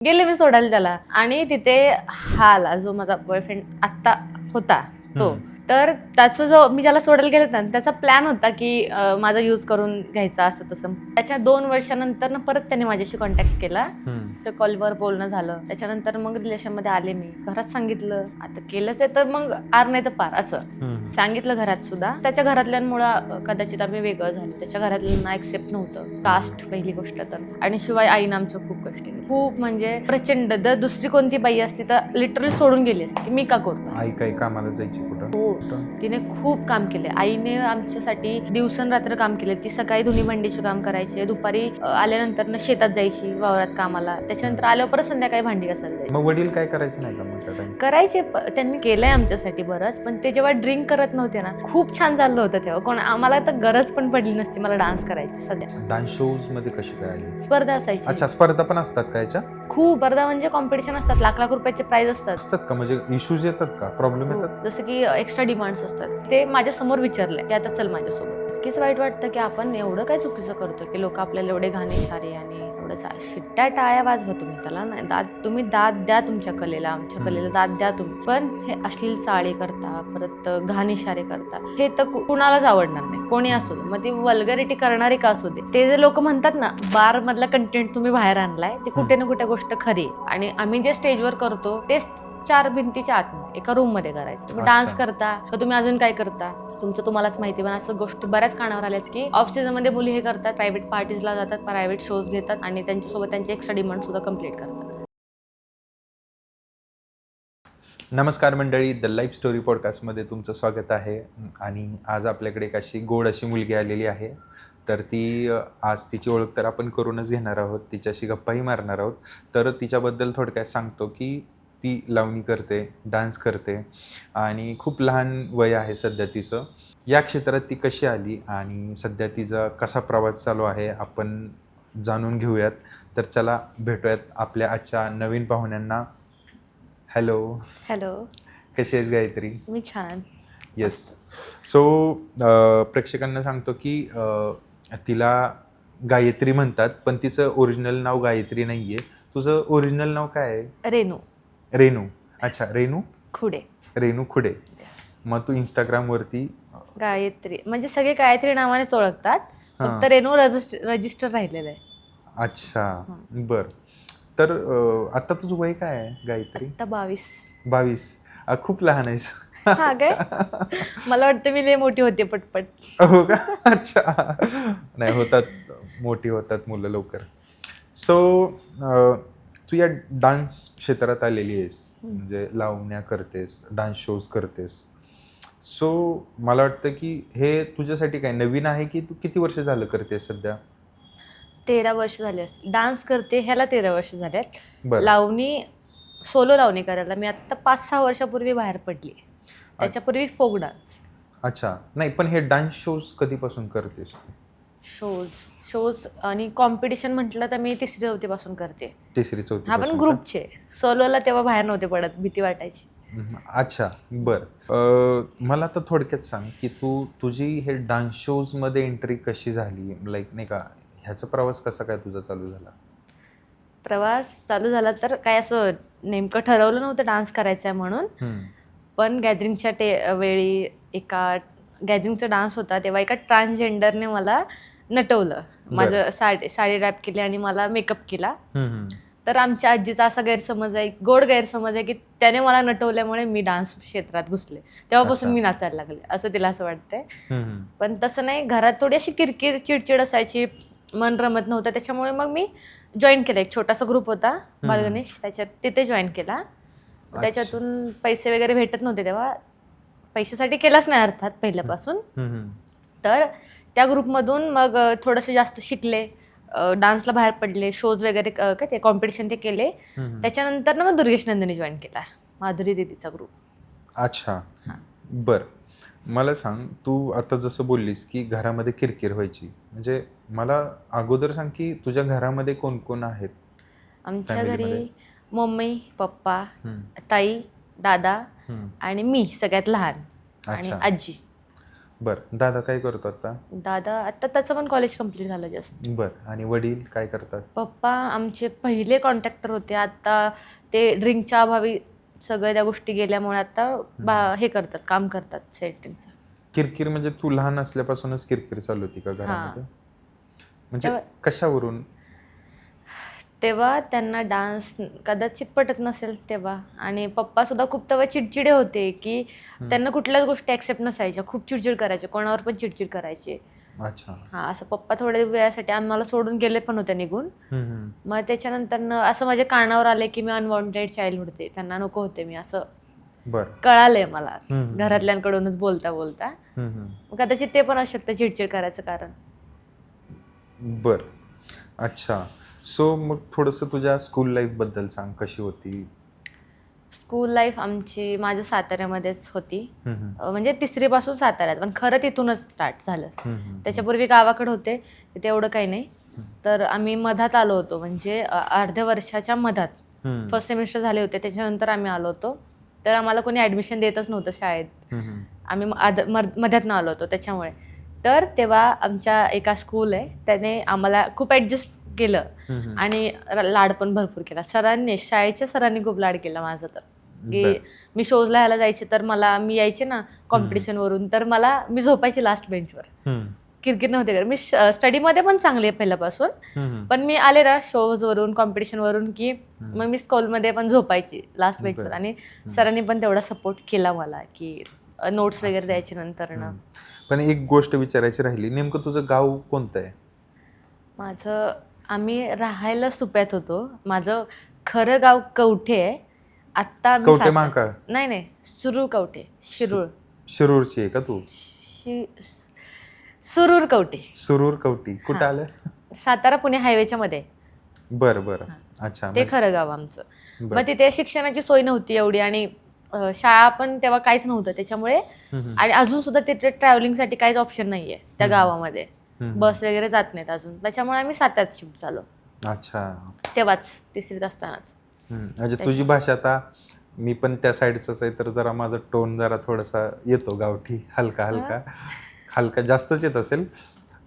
गेले मी सोडायला त्याला आणि तिथे हा आला जो माझा बॉयफ्रेंड आत्ता होता तो. तर त्याचं जो मी ज्याला सोडायला गेले ना त्याचा प्लॅन होता की माझा यूज करून घ्यायचा असं तसं. त्याच्या 2 वर्षानंतर परत त्याने माझ्याशी कॉन्टॅक्ट केला. तर कॉलवर बोलणं झालं. त्याच्यानंतर मग रिलेशनमध्ये आले मी. घरात सांगितलं आता केलंच आहे तर मग आर नाही तर पार असं सांगितलं घरात सुद्धा. त्याच्या घरातल्यांमुळं कदाचित आम्ही वेगळं झालो. त्याच्या घरातल्यांना ऍक्सेप्ट नव्हतं कास्ट पहिली गोष्ट तर. आणि शिवाय आईनं आमचं खूप कष्ट केलं. खूप म्हणजे प्रचंड. जर दुसरी कोणती बाई असती तर लिटरली सोडून गेली असती. मी का करू? आई काही कामाला जायची कुठं? हो, तिने खूप काम केले. आईने आमच्यासाठी दिवसरात्र काम केले. ती सकाळी धुणी भांडीचे काम करायचे, दुपारी आल्यानंतर शेतात जायची वावरात कामाला. त्याच्यानंतर आल्यावर परत संध्याकाळी भांडी घासायला जायची. मग वडील काय करायचे नाही का मग त्या टाइम? करायचे, त्यांनी केलंय आमच्यासाठी बरंच. पण ते जेव्हा ड्रिंक करत नव्हते ना खूप छान चाललं होतं तेव्हा. आम्हाला तर गरज पण पडली नसती मला डान्स करायची. सध्या डान्स शोज मध्ये कशी काय आली? स्पर्धा असायची. अच्छा, स्पर्धा पण असतात का याच्या? खूप स्पर्धा म्हणजे कॉम्पिटिशन असतात. लाख लाख रुपयाचे प्राइज असतात का? म्हणजे इश्यूज येतात का? प्रॉब्लेम हो, येतात? जसं की एक्स्ट्रा डिमांड्स असतात. ते माझ्या समोर विचारले की आता चल माझ्यासोबत. नक्कीच वाईट वाटतं की आपण एवढं काय चुकीचं करतो की लोक आपल्याला एवढे घाणे शारे आणि एवढं शिट्ट्या टाळ्या वाजवा तुम्ही त्याला नाही. तुम्ही दाद द्या तुमच्या कलेला, आमच्या कलेला दाद द्या तुम्ही. पण हे अश्लील चाळे करता, परत घाण इशारे करता, हे तर कुणालाच आवडणार नाही. कोणी असू दे, मग ती वल्गरिटी करणारी का असू दे. ते जे लोक म्हणतात ना बार मधला कंटेंट तुम्ही बाहेर आणलाय, ते कुठे ना कुठे गोष्ट खरी आहे. आणि आम्ही जे स्टेजवर करतो तेच 4 भिंतीच्या आत एका रूम मध्ये करायचं. तुम्ही डान्स करता का तुम्ही अजून काय करता तुमचं तुम्हालाच माहिती. पण असं गोष्टी बऱ्याच कानावर आल्यात की ऑफ सीझन मध्ये मुली हे करतात, प्रायव्हेट पार्टीजला जातात, प्रायव्हेट शोज घेतात आणि त्यांच्यासोबत त्यांचे एक्स्ट्रा डिमांड सुद्धा कम्प्लीट करतात. नमस्कार मंडळी, द लाईफ स्टोरी पॉडकास्टमध्ये तुमचं स्वागत आहे. आणि आज आपल्याकडे एक अशी गोड अशी मुलगी आलेली आहे. तर ती आज तिची ओळख तर आपण करूनच घेणार आहोत, तिच्याशी गप्पाही मारणार आहोत. तर तिच्याबद्दल थोडक्यात सांगतो की ती लावणी करते, डान्स करते आणि खूप लहान वय आहे सध्या तिचं. या क्षेत्रात ती कशी आली आणि सध्या तिचा कसा प्रवास चालू आहे आपण जाणून घेऊयात. तर चला भेटूयात आपल्या आजच्या नवीन पाहुण्यांना. हॅलो. हॅलो. कशी आहेस गायत्री? मी छान. येस. सो प्रेक्षकांना सांगतो की तिला गायत्री म्हणतात, पण तिचं ओरिजिनल नाव गायत्री नाही आहे. तुझं ओरिजिनल नाव काय आहे? रेनू. रेनू. अच्छा, रेनू खुडे. रेनू खुडे. मग तू इंस्टाग्रामवरती गायत्री म्हणजे सगळे गायत्री नावानेच ओळखतात, फक्त रेनू रजिस्टर राहिलेलं आहे. अच्छा, बर. तर आता तुझं वय काय आहे गायत्री? आता 22. 22. खूप लहान आहेस. हा काय? मला वाटतं मी लय मोठी होते पटपट. हो का? अच्छा. नाही, होतात, मोठी होतात मुलं लवकर. सो तू या डान्स क्षेत्रात आलेली आहेस, म्हणजे लावण्या करतेस, डान्स शोज करतेस. सो मला वाटतं की हे तुझ्यासाठी काय नवीन आहे की तू किती वर्ष झालं करतेस सध्या? 13 वर्ष झाले असतील. डान्स करते ह्याला 13 वर्ष झाल्यात. बरं. लावणी सोलो लावणी करायला मी आता 5-6 वर्षापूर्वी बाहेर पडली. त्याच्यापूर्वी फोक डान्स. अच्छा. नाही, पण हे डान्स शोज कधीपासून करतेस? शोज आणि कॉम्पिटिशन म्हटलं तर मी 3री-4थी पासून करते. 3री-4थी? हा पण ग्रुपचे. सोलोला तेव्हा बाहेर नव्हते पडत, भीती वाटायची. अच्छा, बर. मला तर थोडक्यात सांग की तुझी हे डान्स शोज मध्ये एंट्री कशी झाली, लाईक नाही का, ह्याचा प्रवास कसा काय तुझा चालू झाला? प्रवास चालू झाला तर काय असं नेमकं ठरवलं नव्हतं डान्स करायचा आहे म्हणून. पण गॅदरिंगच्या वेळी एका गॅदरिंगचा डान्स होता तेव्हा एका ट्रान्सजेंडरने मला नटवलं. माझं साडी रॅप केली आणि मला मेकअप केला. तर आमच्या आजीचा असा गैरसमज आहे, गोड गैरसमज आहे की त्याने मला नटवल्यामुळे मी डान्स क्षेत्रात घुसले. तेव्हापासून मी नाचायला लागले असं तिला असं वाटतंय. पण तसं नाही, घरात थोडी अशी किरकिर चिडचिड असायची, मन रमत नव्हतं. त्याच्यामुळे मग मी जॉईन केलं. एक छोटासा ग्रुप होता बालगणेश, त्याच्यात तिथे जॉईन केला. त्याच्यातून पैसे वगैरे भेटत नव्हते तेव्हा, पैशासाठी केलाच नाही अर्थात पहिल्यापासून. तर त्या ग्रुपमधून मग थोडंसं जास्त शिकले, डान्सला बाहेर पडले, शोज वगैरे काय ते कॉम्पिटिशन ते केले. त्याच्यानंतर ना मग दुर्गेश नंदिनी जॉईन केला, माधुरी दीदीचा ग्रुप. अच्छा, बर. मला सांग, तू आता जसं बोललीस की घरामध्ये किरकिर व्हायची, म्हणजे मला अगोदर सांग की तुझ्या घरामध्ये कोण कोण आहेत? आमच्या घरी मम्मी, पप्पा, ताई, दादा आणि मी सगळ्यात लहान आणि आजी. बरं. दादा काय करतो आता? दादा आता त्याचं पण कॉलेज कम्प्लीट झालं जस्ट. बरं. आणि वडील काय करतात? पप्पा आमचे पहिले कॉन्ट्रॅक्टर होते, आता ते ड्रिंकच्या अभावी सगळ्या त्या गोष्टी गेल्यामुळे आता हे करतात, काम करतात सेटिंगचं. किरकिर म्हणजे तू लहान असल्यापासूनच किरकिर चालू होती का घरामध्ये? म्हणजे कशावरून? तेव्हा त्यांना डान्स कदाचित पटत नसेल तेव्हा, आणि पप्पा सुद्धा खूप तेव्हा चिडचिडे होते की त्यांना कुठल्याच गोष्टी ॲक्सेप्ट नसायच्या, खूप चिडचिड करायचे, कोणावर पण चिडचिड करायचे. अच्छा. हां, असं पप्पा थोड्या वेळासाठी आम्हाला सोडून गेले पण होते निघून. मग त्याच्यानंतर असं माझ्या कानावर आले की मी अनवॉन्टेड चाइल्ड होते, त्यांना नको होते मी, असं बरं. कळालंय मला घरातल्यांकडूनच बोलता बोलता. कदाचित ते पण असू शकतं चिडचिड करायचं कारण. बर. अच्छा. सो मग थोडंसं तुझ्या स्कूल लाईफ बद्दल सांग, कशी होती? स्कूल लाईफ आमची माझ्या साताऱ्यामध्येच होती. म्हणजे 3री पासून साताऱ्यात, पण खरं तिथूनच स्टार्ट झालं. त्याच्यापूर्वी गावाकडे होते, तिथे एवढं काही नाही. तर आम्ही मधात आलो होतो, म्हणजे अर्ध्या वर्षाच्या मधात फर्स्ट सेमिस्टर झाले होते, त्याच्यानंतर आम्ही आलो होतो. तर आम्हाला कोणी ॲडमिशन देतच नव्हतं शाळेत, आम्ही मध्यातनं आलो होतो त्याच्यामुळे. तर तेव्हा आमच्या एका स्कूल आहे त्याने आम्हाला खूप ॲडजस्ट केलं आणि लाड पण भरपूर केला. शाळेच्या सरांनी खूप लाड केला माझा. तर की मी शोजला ह्याला जायचे तर मी यायचे ना कॉम्पिटिशनवरून, तर मी झोपायचे लास्ट बेंचवर, किरकिर नव्हते करत. मी स्टडीमध्ये पण चांगली आहे पहिल्यापासून, पण मी आले ना शोजवरून कॉम्पिटिशनवरून की मग मी स्कूलमध्ये पण झोपायची लास्ट बेंचवर, आणि सरांनी पण तेवढा सपोर्ट केला मला की नोट्स वगैरे द्यायचे नंतर ना. पण एक गोष्ट विचारायची राहिली, नेमकं तुझं गाव कोणतं आहे? आम्ही राहायला सुप्यात होतो. माझं खरं गाव कवठे आहे. आत्ता कवठे महाकाळ? नाही, सुरूर कवठे, शिरूर. शिरूरची आहे का तू? सुरूर कवठे. सुरूर कवठी कुठं आलं? सातारा पुणे हायवेच्या मध्ये. बरं. अच्छा. ते खरं गाव आमचं. मग तिथे शिक्षणाची सोय नव्हती एवढी, आणि शाळा पण तेव्हा काहीच नव्हतं त्याच्यामुळे, आणि अजून सुद्धा तिथे ट्रॅव्हलिंगसाठी काहीच ऑप्शन नाहीये त्या गावामध्ये, बस वगैरे जात नाहीत अजून. त्याच्यामुळे आम्ही साताऱ्यात शिफ्ट झालो. अच्छा. तेव्हाच 3रीत असतानाच. म्हणजे तुझी भाषा, आता मी पण त्या साईडचाच आहे, तर जरा माझा टोन जरा थोडासा येतो गावठी, हलका जास्तच येत असेल,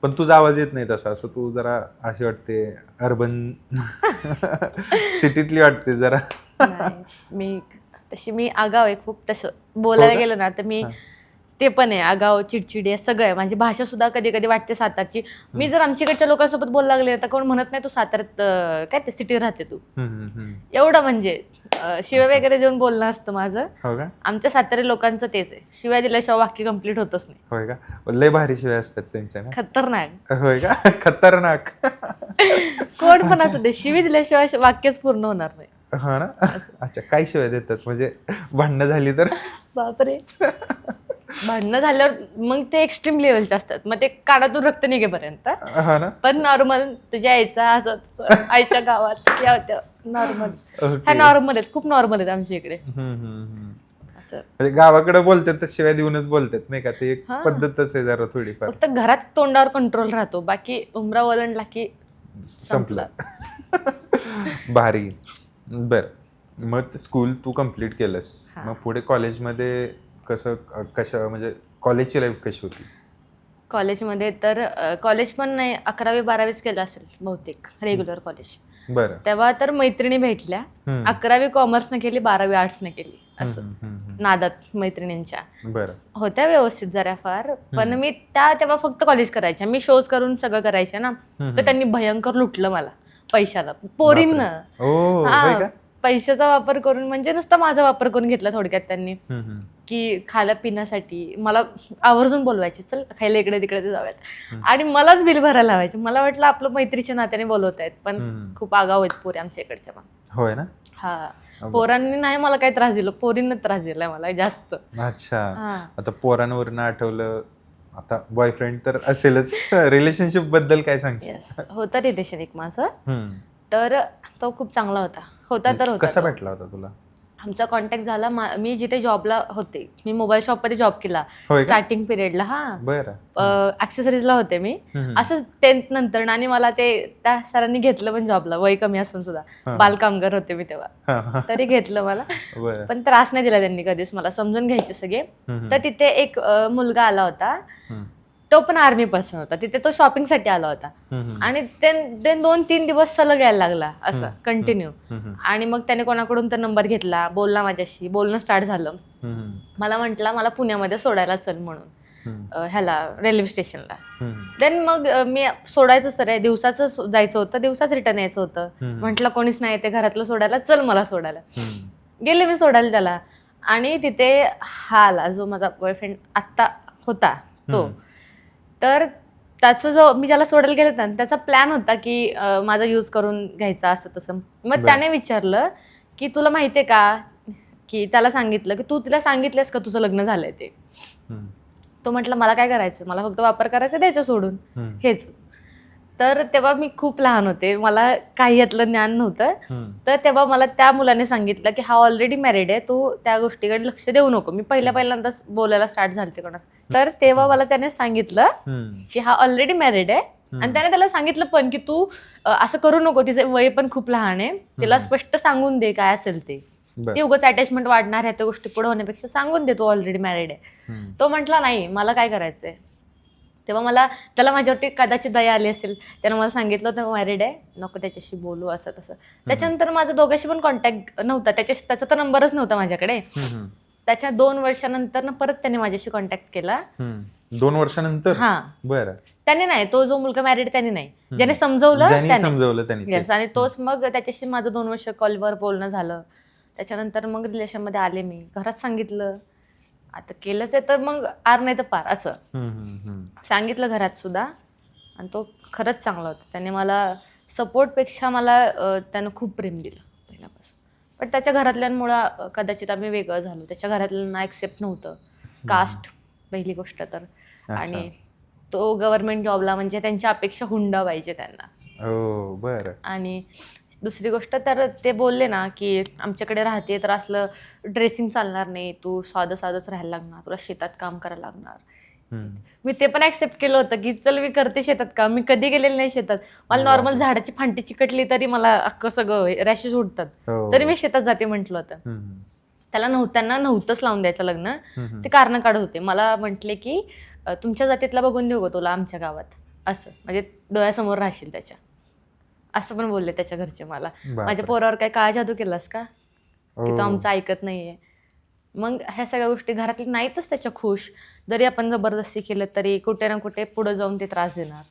पण तुझा आवाज येत नाही तसा. असं तू जरा अशी वाटते अर्बन सिटीतली वाटते जरा. मी आगाव आहे खूप, तसं बोलायला गेलं ना तर मी ते पण आहे, आगाव, चिडचिडी आहे, सगळं आहे. माझी भाषा सुद्धा कधी कधी वाटते सातारची. मी जर आमच्याकडच्या लोकांसोबत बोलायला लागले तर कोण म्हणत नाही तू साताऱ्यात काय ते सिटीत राहते तू, एवढं म्हणजे शिव्या वगैरे देऊन बोलणं असतं माझं. आमच्या सातारी लोकांचं तेच आहे, शिव्या दिल्याशिवाय वाक्य कम्प्लीट होतच नाही. होय का? लय भारी शिव्या असतात त्यांच्या ना. खतरनाक. होय का? खतरनाक. कोण पण असू दे, शिवी दिल्याशिवाय वाक्यच पूर्ण होणार नाही. हा ना. अच्छा. काय शिवाय देतात म्हणजे? भांडणं झाली तर? बापरे, भांडणं झाल्यावर मग ते एक्स्ट्रीम लेवलचे असतात, मग ते कानातून रक्त निघेपर्यंत. पण नॉर्मल तुझ्या आईचा असंच आईच्या गावात या होत्या नॉर्मल. ह्या नॉर्मल आहेत, खूप नॉर्मल आहेत आमच्या इकडे. असं गावाकडे बोलतात तर शिवाय देऊनच बोलतात नाही का, ते एक पद्धतच आहे जरा थोडीफार. फक्त घरात तोंडावर कंट्रोल राहतो, बाकी उमरा ओलांडला की संपलं. भारी. बर. मग स्कूल तू कम्प्लीट केलंस, मग पुढे कॉलेजमध्ये कसं म्हणजे कॉलेजची लाईफ कशी होती? कॉलेजमध्ये तर कॉलेज पण नाही, 11वी 12वीच केलं असेल बहुतेक रेग्युलर कॉलेज. बरं. तेव्हा तर मैत्रिणी भेटल्या. 11वी कॉमर्सने केली, 12वी आर्ट्सने केली, असं नादात मैत्रिणींच्या. बरं. होत्या व्यवस्थित जरा फार, पण मी तेव्हा फक्त कॉलेज करायच्या, मी शोज करून सगळं करायच्या ना. तर त्यांनी भयंकर लुटलं मला पैशाला, पोरींना. पैशाचा वापर करून, म्हणजे नुसता माझा वापर करून घेतला थोडक्यात त्यांनी, की खायला पिण्यासाठी मला आवर्जून बोलवायचे, चल खायला इकडे तिकडे जाऊयात, आणि मलाच बिल भरायला लावायचे. मला वाटलं आपलं मैत्रीच्या नात्याने बोलवत आहेत, पण खूप आगाव आहेत पोरी आमच्या इकडच्या पण. होय ना. हा, पोरांनी नाही मला काही त्रास दिला, पोरींना त्रास दिलाय मला जास्त. अच्छा. आता पोरांवरनं आठवलं, आता बॉयफ्रेंड तर असेलच, रिलेशनशिप बद्दल काय सांगशील? होता रिलेशन एक माझं, तर तो खूप चांगला होता तर होता. कसा भेटला होता तुला? आमचा कॉन्टॅक्ट झाला. मी जिथे जॉबला होते, मी मोबाईल शॉपमध्ये जॉब केला होय का? स्टार्टिंग पिरियडला. हा, बरं. ॲक्सेसरीजला होते मी. असंच 10th नंतर, आणि मला ते त्या सरांनी घेतलं पण जॉबला, वय कमी असून सुद्धा. बालकामगार होते मी तेव्हा, तरी घेतलं मला. बरं. पण त्रास नाही दिला त्यांनी कधीच, मला समजून घ्यायचे सगळे. तर तिथे एक मुलगा आला होता, तो पण आर्मी पर्सन होता. तिथे तो शॉपिंगसाठी आला होता, आणि ते 2-3 दिवस सलग यायला लागला असं कंटिन्यू. आणि मग त्याने कोणाकडून तर नंबर घेतला, बोलला माझ्याशी, बोलणं स्टार्ट झालं. मला म्हटला मला पुण्यामध्ये सोडायला चल म्हणून, ह्याला रेल्वे स्टेशनला. देन मग मी सोडायचं सर, दिवसाचं जायचं होतं, दिवसाच रिटर्न यायचं होतं. म्हटलं कोणीच नाही ते घरातलं सोडायला, चल मला सोडायला. गेले मी सोडायला त्याला, आणि तिथे हा आला जो माझा बॉयफ्रेंड आत्ता होता तो. तर त्याचं जो मी ज्याला सोडायला गेले ना, त्याचा प्लॅन होता की माझा यूज करून घ्यायचा असं तसं. मग त्याने विचारलं की तुला माहितीये का, की त्याला सांगितलं की तू तिला सांगितलंस का तुझं लग्न झालंय ते. तो म्हटलं मला काय करायचं, मला फक्त वापर करायचा, द्यायचं सोडून, हेच. तर तेव्हा मी खूप लहान होते, मला काही यातलं ज्ञान नव्हतं. तर तेव्हा मला त्या मुलाने सांगितलं की हा ऑलरेडी मॅरिड आहे, तू त्या गोष्टीकडे लक्ष देऊ नको. मी पहिल्यांदा बोलायला स्टार्ट झालते कोणास. तर तेव्हा मला त्याने सांगितलं की हा ऑलरेडी मॅरिड आहे, आणि त्याने त्याला सांगितलं पण की तू असं करू नको, तिचे वय पण खूप लहान आहे, तिला स्पष्ट सांगून दे काय असेल ते. ती उगाच अटॅचमेंट वाढणार ह्या गोष्टी पुढे होण्यापेक्षा सांगून दे तू ऑलरेडी मॅरिड आहे. तो म्हटला नाही मला काय करायचंय. तेव्हा त्याला माझ्यावरती कदाचित दया आली असेल, त्यानं मला सांगितलं होतं मॅरिड आहे, नको त्याच्याशी बोलू असं तसं. त्याच्यानंतर माझा दोघांशी पण कॉन्टॅक्ट नव्हता, त्याचा तर नंबरच नव्हता माझ्याकडे. त्याच्या 2 वर्षानंतर परत त्याने माझ्याशी कॉन्टॅक्ट केला. 2 वर्षानंतर? हा. बरं. त्याने नाही, तो जो मुलगा मॅरिड त्याने नाही, ज्याने समजवलं त्याने. आणि तोच मग त्याच्याशी माझं 2 वर्ष कॉलवर बोलणं झालं. त्याच्यानंतर मग रिलेशनमध्ये आले मी, घरात सांगितलं आता केलंच आहे तर मग आर नाही तर पार असं सांगितलं घरात सुद्धा. आणि तो खरंच चांगला होता, त्याने मला सपोर्टपेक्षा मला त्यानं खूप प्रेम दिलं पहिल्यापासून. पण त्याच्या घरातल्यांमुळं कदाचित आम्ही वेगळं झालो, त्याच्या घरातल्यांना ॲक्सेप्ट नव्हतं कास्ट पहिली गोष्ट तर. आणि तो गव्हर्नमेंट जॉबला, म्हणजे त्यांच्या अपेक्षा हुंडा पाहिजे त्यांना. बरं. आणि दुसरी गोष्ट तर ते बोलले ना की आमच्याकडे राहते तर असलं ड्रेसिंग चालणार नाही, तू साधंच राहायला लागणार, तुला शेतात काम करायला लागणार. मी ते पण ऍक्सेप्ट केलं होतं की चल मी करते शेतात काम. मी कधी गेलेले नाही शेतात, मला नॉर्मल झाडाची फांटी चिकटली तरी मला अख्खं सगळं रॅशेस उठतात, तरी मी शेतात जाते म्हटलं होतं. त्यांना नव्हतंच लावून द्यायचं लग्न, ते कारण काढत होते. मला म्हटले की तुमच्या जातीतला बघून देऊ गं तुला आमच्या गावात, असं म्हणजे डोळ्यासमोर राहशील त्याच्या, असं पण बोलले त्याच्या घरचे मला. माझ्या पोरावर काय काळा जादू केलास का की तो आमचं ऐकत नाहीये. मग ह्या सगळ्या गोष्टी घरातली नाहीतच त्याच्या खुश, जरी आपण जबरदस्ती केलं तरी कुठे ना कुठे पुढे जाऊन ते त्रास देणार.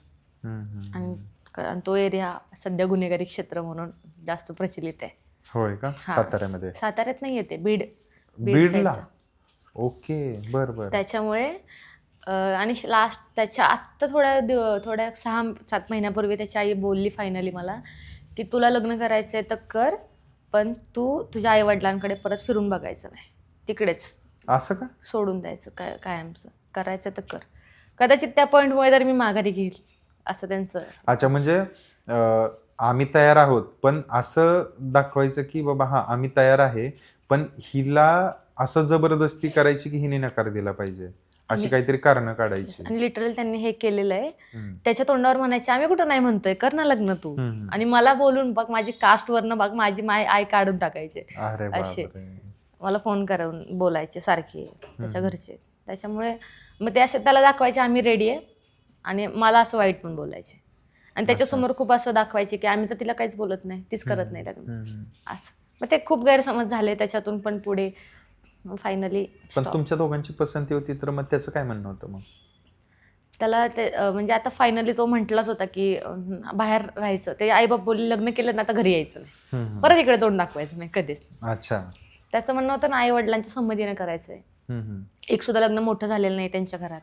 आणि तो एरिया सध्या गुन्हेगारी क्षेत्र म्हणून जास्त प्रचलित आहे. होय का? साताऱ्यामध्ये? साताऱ्यात नाही येते, बीडला. ओके, बरं. त्याच्यामुळे आणि लास्ट त्याच्या आत्ता थोड्या 6-7 महिन्यापूर्वी त्याची आई बोलली फायनली मला की तुला लग्न करायचंय तर कर, पण तू तुझ्या आई वडिलांकडे परत फिरून बघायचं नाही, तिकडेच असं का सोडून द्यायचं कायमचं, करायचं तर कर. कदाचित त्या पॉईंटमुळे तर मी माघारी घेईल असं त्यांचं. अच्छा, म्हणजे आम्ही तयार आहोत, पण असं दाखवायचं की बाबा हा आम्ही तयार आहे, पण हिला असं जबरदस्ती करायची की हिने नकार दिला पाहिजे, अशी काहीतरी कारण काढायची. आणि लिटरल त्यांनी हे केलेलं आहे. त्याच्या तोंडावर म्हणायचे आम्ही कुठं नाही म्हणतोय, कर ना लग्न तू. आणि मला बोलून बघ, माझी कास्ट वरनं बघ, माझी आई काढून टाकायचे असे. मला फोन करून बोलायचे सारखे त्याच्या घरचे. त्याच्यामुळे मग ते असे त्याला दाखवायचे आम्ही रेडी आहे, आणि मला असं वाईट पण बोलायचे. आणि त्याच्यासमोर खूप असं दाखवायचे की आम्ही तर तिला काहीच बोलत नाही, तीच करत नाही लग्न असं. मग ते खूप गैरसमज झाले त्याच्यातून. पण पुढे फायनली. पण तुमच्या दोघांची पसंती होती तर मग त्याचं काय म्हणणं होतं? मग त्याला ते म्हणजे आता फायनली तो म्हटलाच होता की बाहेर राहायचं. ते आई बाप बोलले लग्न केलं ना आता घरी यायचं नाही, परत इकडे तोंड दाखवायचं नाही कधीच. अच्छा. त्याचं म्हणणं होतं ना आई वडिलांच्या संमतीने करायचंय. एक सुद्धा लग्न मोठं झालेलं नाही त्यांच्या घरात,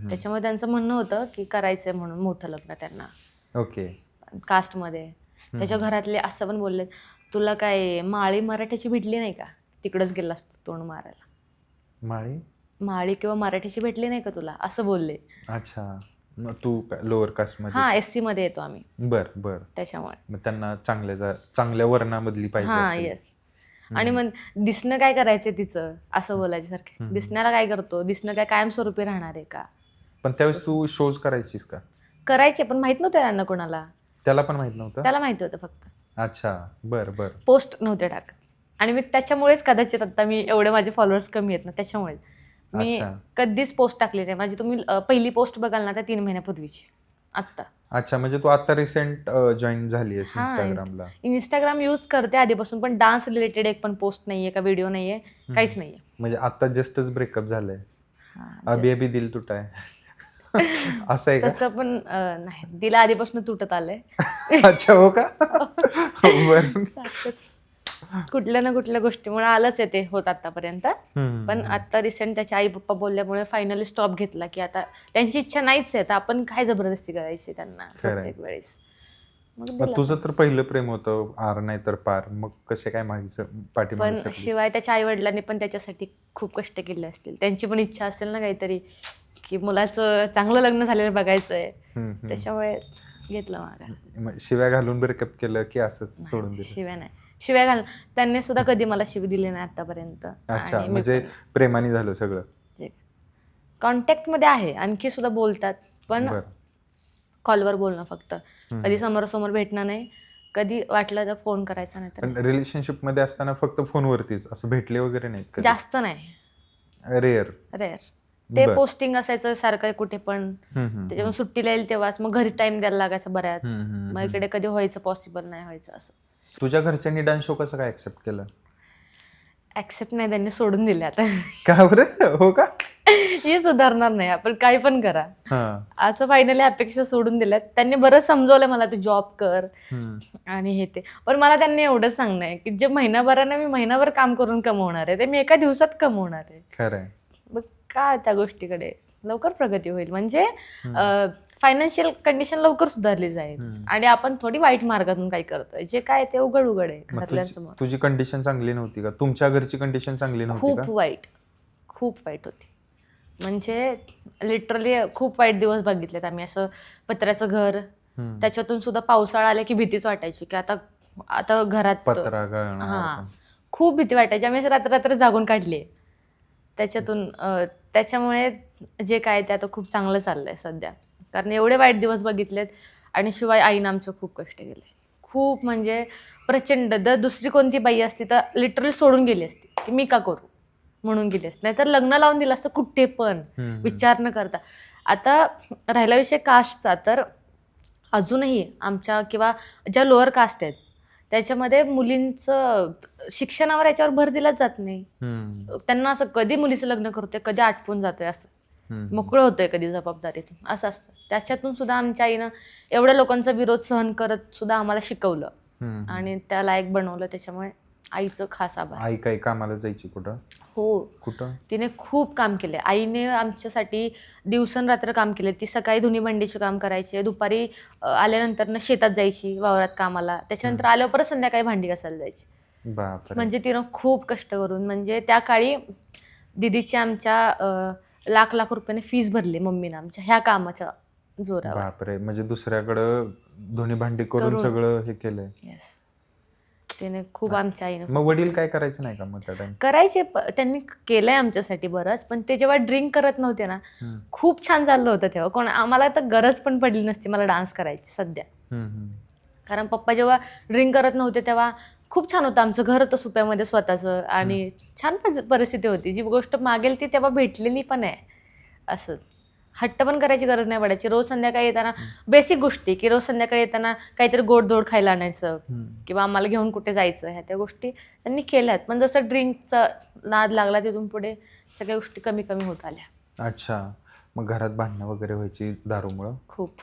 त्याच्यामुळे त्यांचं म्हणणं होतं की करायचंय म्हणून मोठं लग्न त्यांना. ओके. कास्टमध्ये. त्याच्या घरातले असं पण बोलले तुला काय माळी मराठ्याची भेटली नाही का, तिकडच गेला असतो तोंड मारायला. माळी किंवा मराठीची भेटली नाही का तुला, असं बोलले. अच्छा, मग तू लोअर कास्ट मध्ये? हा, SC मध्ये येतो आम्ही. बर. त्याच्यामुळे मग त्यांना चांगल्या वर्णामधली पाहिजे. हा, येस. आणि मग दिसणं काय करायचंय तिचं असं बोलायचं सारखे, दिसण्याला काय करतो, दिसणं काय कायमस्वरूपी राहणार आहे का. पण त्यावेळेस तू शोज करायचीस का? करायचे पण माहित नव्हतं त्यांना कोणाला, त्याला पण माहित नव्हतं? त्याला माहिती होतं फक्त. अच्छा, बर बर. पोस्ट नव्हते टाकत आणि मी त्याच्यामुळेच कदाचित आता मी एवढे माझे फॉलोअर्स कमी आहेत ना, त्याच्यामुळे मी अच्छा. कधीच पोस्ट टाकली नाही. माझी तुम्ही पहिली पोस्ट बघाल ना, त्या 3 महिन्यापूर्वीची आत्ता. अच्छा, म्हणजे तू आता रिसेंट जॉईन झाली आहेस हा, इंस्टाग्रामला? इंस्टाग्राम यूज करते आधीपासून, पण डान्स रिलेटेड एक पण पोस्ट नाहीये का व्हिडिओ नाहीये, काहीच नाहीये. म्हणजे आता जस्टच ब्रेकअप झालंय, हा, अभी अभी दिल तुटा है असं आहे का? तसं पण नाही, तिला आधीपासून तुटत आलंय. अच्छा, हो का? बरं. सारखंच कुठल्या ना कुठल्या गोष्टीमुळे आलंच येते होत आतापर्यंत. पण आता रिसेंट त्याचे आई पप्पा बोलल्यामुळे फायनली स्टॉप घेतला की आता त्यांची इच्छा नाहीच आहे, तर आपण काय जबरदस्ती करायची त्यांना प्रत्येक वेळेस. मग तुझं तर पहिलं प्रेम होतं, आर नाही तर पार, मग कसे काय मागे पण पाठीमागे? शिवाय त्याच्या आई वडिलांनी पण त्याच्यासाठी खूप कष्ट केले असतील, त्यांची पण इच्छा असेल ना काहीतरी की मुलाचं चांगलं लग्न झालेलं बघायचंय, त्याच्यामुळे घेतलं मागं. शिव्या घालून ब्रेकअप केलं की असंच सोडून दिलं? शिव्या नाही, शिव्या घाल, त्यांनी सुद्धा कधी मला शिवी दिली नाही आतापर्यंत. अच्छा, म्हणजे प्रेमाने झालं सगळं? कॉन्टॅक्ट मध्ये आहे, आणखी सुद्धा बोलतात, पण कॉलवर बोलणं फक्त, कधी समोरासमोर भेटणं नाही. कधी वाटलं तर फोन करायचा, नाही तर पण रिलेशनशिप मध्ये असताना फक्त फोनवरतीच, असं भेटले वगैरे नाही कधी? जास्त नाही, रेअर. ते पोस्टिंग असायचं सारखं कुठे पण, त्याच्यामुळे सुट्टीला येईल तेव्हाच, मग घरी टाइम द्यायला लागायचा बऱ्याच, मग इकडे कधी व्हायचं, पॉसिबल नाही व्हायचं असं. तुझ्या घरच्यांनी डान्स शो कसं काय ऍक्सेप्ट केलं? ऍक्सेप्ट नाही, त्यांनी सोडून दिले आता. का बरं? हो का? हे सुधारणार नाही, आपण काही पण करा असं फायनली अपेक्षा सोडून दिल्यात. त्यांनी बरंच समजवलं मला, तू जॉब कर आणि हे ते, पण मला त्यांनी एवढंच सांगणं आहे की जे महिनाभरानं मी महिनाभर काम करून कमवणार आहे, ते मी एका दिवसात कमवणार आहे. खरंय. मग का त्या गोष्टीकडे लवकर प्रगती होईल, म्हणजे फायनान्शियल कंडिशन लवकर सुधारली जाईल आणि आपण थोडी वाईट मार्गातून काय करतोय, जे काय ते उघड उघड आहे घरातल्यांसमोर. तुझी कंडिशन चांगली नव्हती का? तुमच्या घरची कंडिशन चांगली नव्हती का? खूप वाईट होती, म्हणजे लिटरली खूप वाईट दिवस बघितलेत आम्ही. असं पत्र्याचं घर, त्याच्यातून सुद्धा पावसाळा आला की भीतीच वाटायची की आता घरात खूप भीती वाटायची. आम्ही असं रात्र जागून काढली त्याच्यातून. त्याच्यामुळे जे काय ते आता खूप चांगलं चाललंय सध्या, कारण एवढे वाईट दिवस बघितलेत. आणि शिवाय आईनं आमचं खूप कष्ट केले, खूप म्हणजे प्रचंड. दुसरी कोणती बाई असती तर लिटरली सोडून गेली असती की मी का करू म्हणून गेली असती, नाहीतर लग्न लावून दिलं असतं कुठे पण विचार न करता. आता राहिला विषय कास्टचा, तर अजूनही आमच्या किंवा ज्या लोअर कास्ट आहेत त्याच्यामध्ये मुलींचं शिक्षणावर याच्यावर भर दिलाच जात नाही. त्यांना असं कधी मुलीचं लग्न करतोय, कधी आटपून जातोय, असं मोकळं होतंय कधी जबाबदारीतून, असं असतं. त्याच्यातून सुद्धा आमच्या आईनं एवढ्या लोकांचा विरोध सहन करत सुद्धा आम्हाला शिकवलं आणि त्या लायक बनवलं. त्याच्यामुळे आईचं खास आभार. आई काही कामाला जायची कुठं? हो, कुठं? तिने खूप काम केले. आईने आमच्यासाठी दिवसनरात्र काम केले. ती सकाळी धुणी भांडीचे काम करायचे, दुपारी आल्यानंतर शेतात जायची वावरात कामाला, त्याच्यानंतर आल्यावर परत संध्याकाळी भांडी घासायला जायची. म्हणजे तिनं खूप कष्ट करून, म्हणजे त्या काळी दिदीची आमच्या लाख रुपयाने फीस भरली मम्मीनं आमच्या ह्या कामाच्या जोरावर. बापरे, म्हणजे दुसऱ्याकडं धुणी भांडी करून सगळं हे केलंय. येस, तिने खूप आमच्या आईनं. मग वडील काय करायचं नाही का मग त्या टाइम? करायचे, त्यांनी केलंय आमच्यासाठी बरंच, पण ते जेव्हा ड्रिंक करत नव्हते ना, खूप छान चाललं होतं तेव्हा. आम्हाला तर गरज पण पडली नसती मला डान्स करायची सध्या, कारण पप्पा जेव्हा ड्रिंक करत नव्हते तेव्हा खूप छान होतं आमचं घर होतं सुप्यामध्ये स्वतःचं, आणि छान परिस्थिती होती. जी गोष्ट मागेल ती तेव्हा भेटलेली पण आहे. असं हट्ट पण करायची गरज नाही पडायची. रोज संध्याकाळी येताना बेसिक गोष्टी, की रोज संध्याकाळी येताना काहीतरी गोडधोड खायला आणायचं किंवा आम्हाला घेऊन कुठे जायचं, ह्या त्या गोष्टी त्यांनी केल्यात. पण जसं ड्रिंकचा नाद लागला तिथून पुढे सगळ्या गोष्टी कमी कमी होत आल्या. अच्छा, मग घरात भांडणं वगैरे व्हायची दारूमुळं? खूप.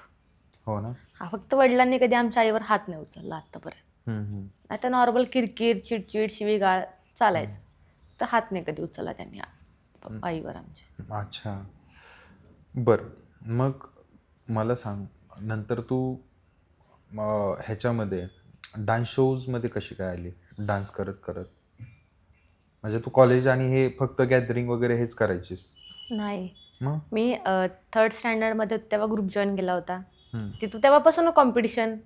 हो ना. हा, फक्त वडिलांनी कधी आमच्या आईवर हात नाही उचलला आतापर्यंत. आता नॉर्मल किरकिर, चिडचिड, शिवीगाळ चालायचं, तर हात नाही कधी उचलला त्यांनी आईवर आमच्या. अच्छा, बरं. मग मला सांग, नंतर तू ह्याच्यामध्ये डान्स शोजमध्ये कशी काय आली डान्स करत करत? म्हणजे तू कॉलेज आणि हे फक्त गॅदरिंग वगैरे हेच करायचीस? नाही, मी 3rd स्टँडर्डमध्ये तेव्हा ग्रुप जॉईन केला होता. तिथून तेव्हापासून कॉम्पिटिशन,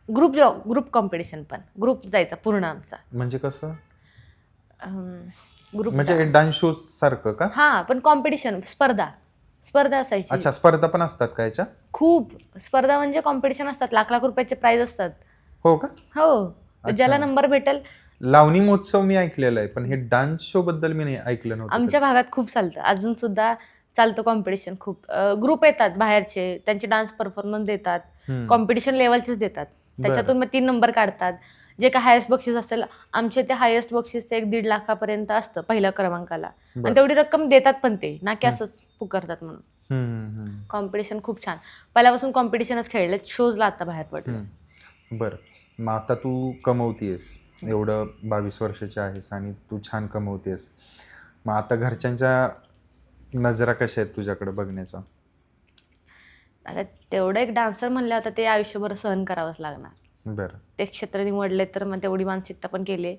ग्रुप कॉम्पिटिशन, पण ग्रुप जायचा पूर्ण आमचा. म्हणजे कसं? ग्रुप म्हणजे डान्स शो सारखं का? हा, पण कॉम्पिटिशन, स्पर्धा असायची. अच्छा, स्पर्धा पण असतात का याच्या? खूप स्पर्धा म्हणजे कॉम्पिटिशन असतात, लाख लाख रुपयाचे प्राइज असतात. हो का? हो, ज्याला नंबर भेटेल. लावणी महोत्सव मी ऐकलेला आहे, पण हे डान्स शो बद्दल मी नाही ऐकलं नव्हतं. आमच्या भागात खूप चालतं, अजून सुद्धा चालतं कॉम्पिटिशन. खूप ग्रुप येतात बाहेरचे, त्यांचे डान्स परफॉर्मन्स देतात, कॉम्पिटिशन लेवलचेच देतात. त्याच्यातून मग 3 नंबर काढतात. जे काय हायेस्ट बक्षीस असेल, आमच्या ते हायेस्ट बक्षीस 1-1.5 लाखापर्यंत असतं पहिल्या क्रमांकाला. आणि तेवढी रक्कम देतात पण ते, ना की असंच पुकारतात म्हणून. कॉम्पिटिशन खूप छान. पहिल्यापासून कॉम्पिटिशनच खेळले, शोजला आता बाहेर पडले. बरं, मग आता तू कमवतेस, एवढं 22 वर्षाची आहेस आणि तू छान कमवतेस. मग आता घरच्यांच्या नजरा कशा आहेत तुझ्याकडे बघण्याचा? आता तेवढं एक डान्सर म्हणलं होतं, ते आयुष्यभर सहन करावंच लागणार. बरं. ते क्षेत्र निवडले तर मग तेवढी मानसिकता पण केली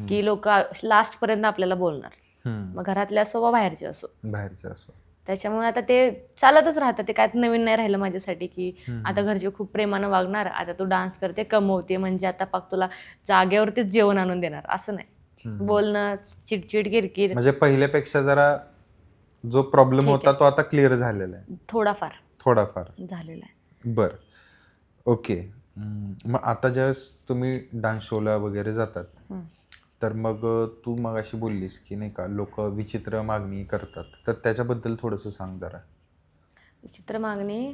की लोक लास्ट पर्यंत आपल्याला बोलणार. मग घरातले असो वा बाहेरचे असो. त्याच्यामुळे आता ते चालतच राहतं. ते काय नवीन नाही राहिलं माझ्यासाठी की आता घरचे खूप प्रेमानं वागणार, आता तू डान्स करते, कमवते म्हणजे आता पाक तुला जागेवरतीच जेवण आणून देणार, असं नाही. बोलणं, चिडचिड, किरकिर, म्हणजे पहिल्यापेक्षा जरा जो प्रॉब्लेम होता तो आता क्लिअर झालेला आहे. थोडाफार झालेला आहे. बरं, ओके. मग आता ज्यावेळेस तुम्ही डान्स शोला वगैरे जातात, तर मग तू मगाशी बोललीस की नाही का लोक विचित्र मागणी करतात, तर त्याच्याबद्दल थोडंसं सांग जरा. विचित्र मागणी,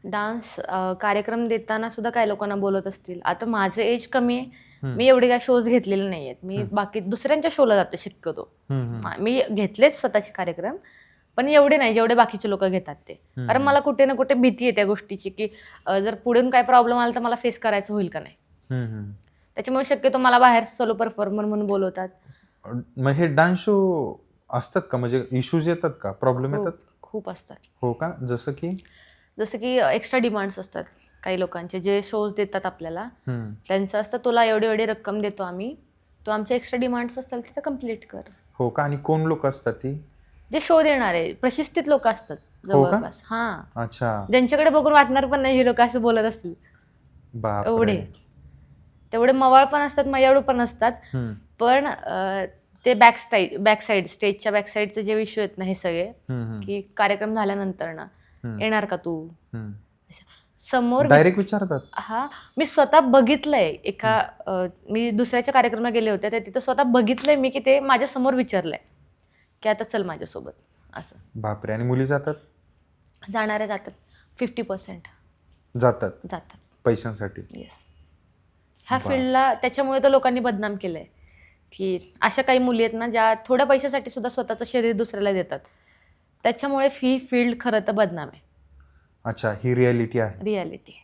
डान्स कार्यक्रम देताना सुद्धा काही लोकांना बोलत असतील. आता माझं एज कमी आहे, मी एवढे काय शोज घेतलेले नाही आहेत. मी बाकी दुसऱ्यांच्या शोला जातो शक्यतो. मी घेतलेच स्वतःचे कार्यक्रम, पण एवढे नाही जेवढे बाकीचे लोक घेतात ते. कारण मला कुठे ना कुठे भीती आहे त्या गोष्टीची की जर पुढून काय प्रॉब्लेम आला तर मला फेस करायचं होईल का नाही. त्याच्यामुळे शक्यतो मला बाहेर सोलो परफॉर्मर म्हणून बोलवतात. मग हे डान्स शो असतात का, म्हणजे इश्यूज येतात का, प्रॉब्लेम येतात? खूप असतात. हो का? जसं की एक्स्ट्रा डिमांड्स असतात काही लोकांचे. जे शोज देतात आपल्याला त्यांचं असतं, तुला एवढी एवढी रक्कम देतो आम्ही, तो आमच्या एक्स्ट्रा डिमांड्स असतात तिथं कम्प्लीट कर. हो का? आणि कोण लोक असतात ती? जे शो देणारे प्रशिस्तीत लोक असतात जवळपास. हा, अच्छा. ज्यांच्याकडे बघून वाटणार पण नाही हे लोक असं बोलत असतील. एवढे तेवढे मवाळ पण असतात, मयाळू पण असतात. पण ते बॅक साईड स्टेजच्या बॅक साईडचे जे इश्यू आहेत ना हे सगळे, की कार्यक्रम झाल्यानंतर ना येणार का तू, समोर डायरेक्ट विचारतात. हा, मी स्वतः बघितलंय. मी दुसऱ्याच्या कार्यक्रमाला गेले होते, तर तिथं स्वतः बघितलंय मी की ते माझ्या समोर विचारलंय की आता चल माझ्यासोबत, असं. बापरे. आणि मुली जातात? जाणारे जातात, 50% जातात पैशांसाठी. येस. ह्या फील्डला त्याच्यामुळे तर लोकांनी बदनाम केलंय की अशा काही मुली आहेत ना ज्या थोड्या पैशासाठी सुद्धा स्वतःचं शरीर दुसऱ्याला देतात. त्याच्यामुळे ही फील्ड खरं तर बदनाम आहे. अच्छा, ही रियालिटी आहे.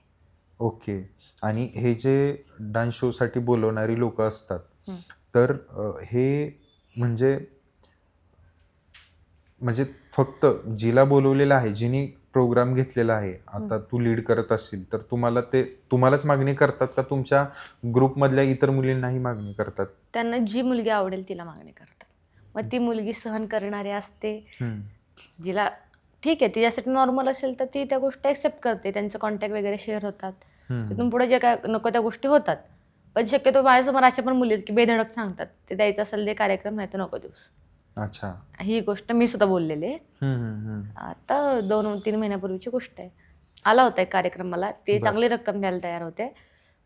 ओके. आणि हे जे डान्स शो साठी बोलवणारी लोक असतात, तर हे म्हणजे फक्त जिला बोलवलेलं आहे, जिने प्रोग्राम घेतलेला आहे, आता तू लीड करत असशील तर तुम्हालाच मागणी करतात का तुमच्या ग्रुपमधल्या इतर मुलींनाही मागणी करतात? त्यांना जी मुलगी आवडेल तिला मागणी करतात. मग ती मुलगी सहन करणारी असते, जिला ठीक आहे तिच्यासाठी नॉर्मल असेल तर ती त्या गोष्टी ॲक्सेप्ट करते. त्यांचं कॉन्टॅक्ट वगैरे शेअर होतात. तिथून पुढे जे काय नको त्या गोष्टी होतात. पण शक्यतो माझ्यासमोर अशा पण मुली आहेत की बेधडक सांगतात, ते द्यायचं असेल ते कार्यक्रम, नाही तर नको दिवस. अच्छा. ही गोष्ट मी सुद्धा बोललेली आहे. आता 2-3 महिन्यापूर्वीची गोष्ट आहे. आला होता एक कार्यक्रम मला, ते चांगली रक्कम द्यायला तयार होते,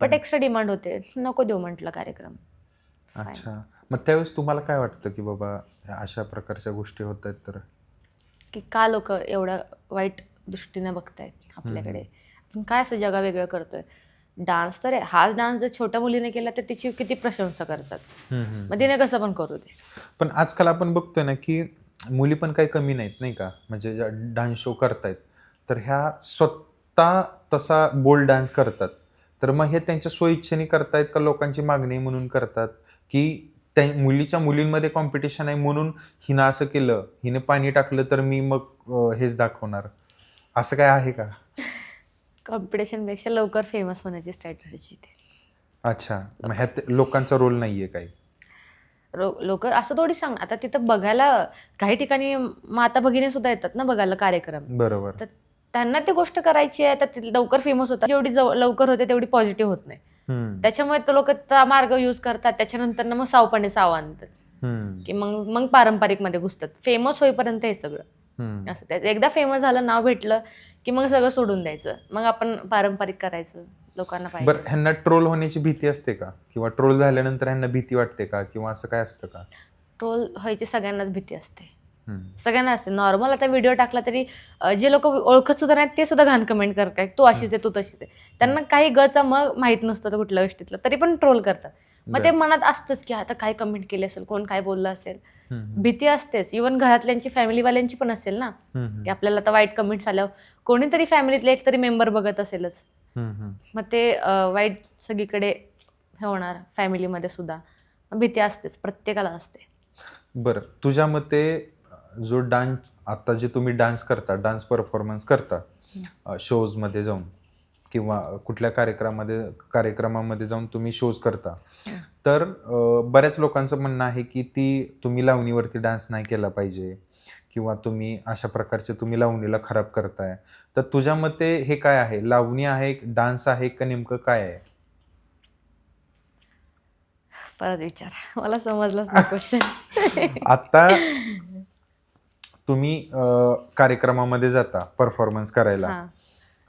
पण एक्स्ट्रा डिमांड होते, नको देऊ म्हटलं कार्यक्रम. अच्छा. मग त्यावेळेस तुम्हाला काय वाटतं की बाबा अशा प्रकारच्या गोष्टी होत आहेत तर की का लोक एवढ्या वाईट दृष्टीने बघतायत आपल्याकडे, आपण काय असं जगा वेगळं करतोय. डान्स तर आहे, हाच डान्स जर छोट्या मुलीने केला तर तिची किती प्रशंसा करतात, मग तिने कसं पण करू दे. पण आजकाल आपण बघतोय ना की मुली पण काही कमी नाहीत, नाही का, म्हणजे ज्या डान्स शो करतायत तर ह्या स्वतः तसा बोल्ड डान्स करतात, तर मग हे त्यांच्या स्वइच्छेने करतायत का लोकांची मागणी म्हणून करतात, की त्या मुलींमध्ये कॉम्पिटिशन आहे म्हणून हिनं असं केलं, हिने पाणी टाकलं तर मी मग हेच दाखवणार, असं काय आहे का? कॉम्पिटिशनपेक्षा लवकर फेमस होण्याची स्ट्रॅटेजी. अच्छा. मग ह्यात लोकांचा रोल नाहीये काही? लोक असं थोडी सांग, आता तिथं बघायला काही ठिकाणी माता भगिनी सुद्धा येतात ना बघायला कार्यक्रम. बरोबर. तर त्यांना ती गोष्ट करायची आहे, तर लवकर फेमस होतात. जेवढी लवकर होते तेवढी पॉझिटिव्ह होत नाही. त्याच्यामुळे तो लोक मार्ग यूज करतात. त्याच्यानंतर मग सावपणे साव आणतात. की मग मग पारंपरिक मध्ये घुसतात. फेमस होईपर्यंत हे सगळं असं. त्याचं एकदा फेमस झालं, नाव भेटलं की मग सगळं सोडून द्यायचं, मग आपण पारंपरिक करायचं. लोकांना बरं, पाहिजे ह्यांना ट्रोल होण्याची भीती असते का, किंवा ट्रोल झाल्यानंतर ह्यांना भीती वाटते का, किंवा असं काय असतं का? ट्रोल व्हायची सगळ्यांनाच भीती असते, सगळ्यांना असते. नॉर्मल आता व्हिडिओ टाकला तरी जे लोक ओळखत सुद्धा नाहीत ते सुद्धा घाण कमेंट करतात, तू अशीच आहे, तू तशीच आहे. त्यांना काही गचा मग माहित नसतं कुठल्या गोष्टीतलं, तरी पण ट्रोल करतात. मग ते मनात असतंच की आता काय कमेंट केली असेल, कोण काय बोललं असेल, भीती असतेच. इव्हन घरातल्यांची, फॅमिलीवाल्यांची पण असेल ना, की आपल्याला आता वाईट कमेंट्स आल्यावर कोणीतरी फॅमिलीतले एक तरी मेंबर बघत असेलच, मग ते वाईट सगळीकडे हे होणार. फॅमिलीमध्ये सुद्धा भीती असतेच, प्रत्येकाला असते. बरं, तुझ्या मते जो डान्स आता जे तुम्ही डान्स करता, डान्स परफॉर्मन्स करता शोजमध्ये जाऊन, किंवा कुठल्या कार्यक्रमामध्ये जाऊन तुम्ही शोज करता, तर बऱ्याच लोकांचं म्हणणं आहे की तुम्ही लावणीवरती डान्स नाही केला पाहिजे, किंवा तुम्ही अशा प्रकारचे तुम्ही लावणीला खराब करताय. तर तुझ्या मते हे काय आहे, लावणी आहे, डान्स आहे, का नेमकं काय आहे? परत विचार, मला समजलंच नाही क्वेश्चन. आता तुम्ही कार्यक्रमामध्ये जाता परफॉर्मन्स करायला,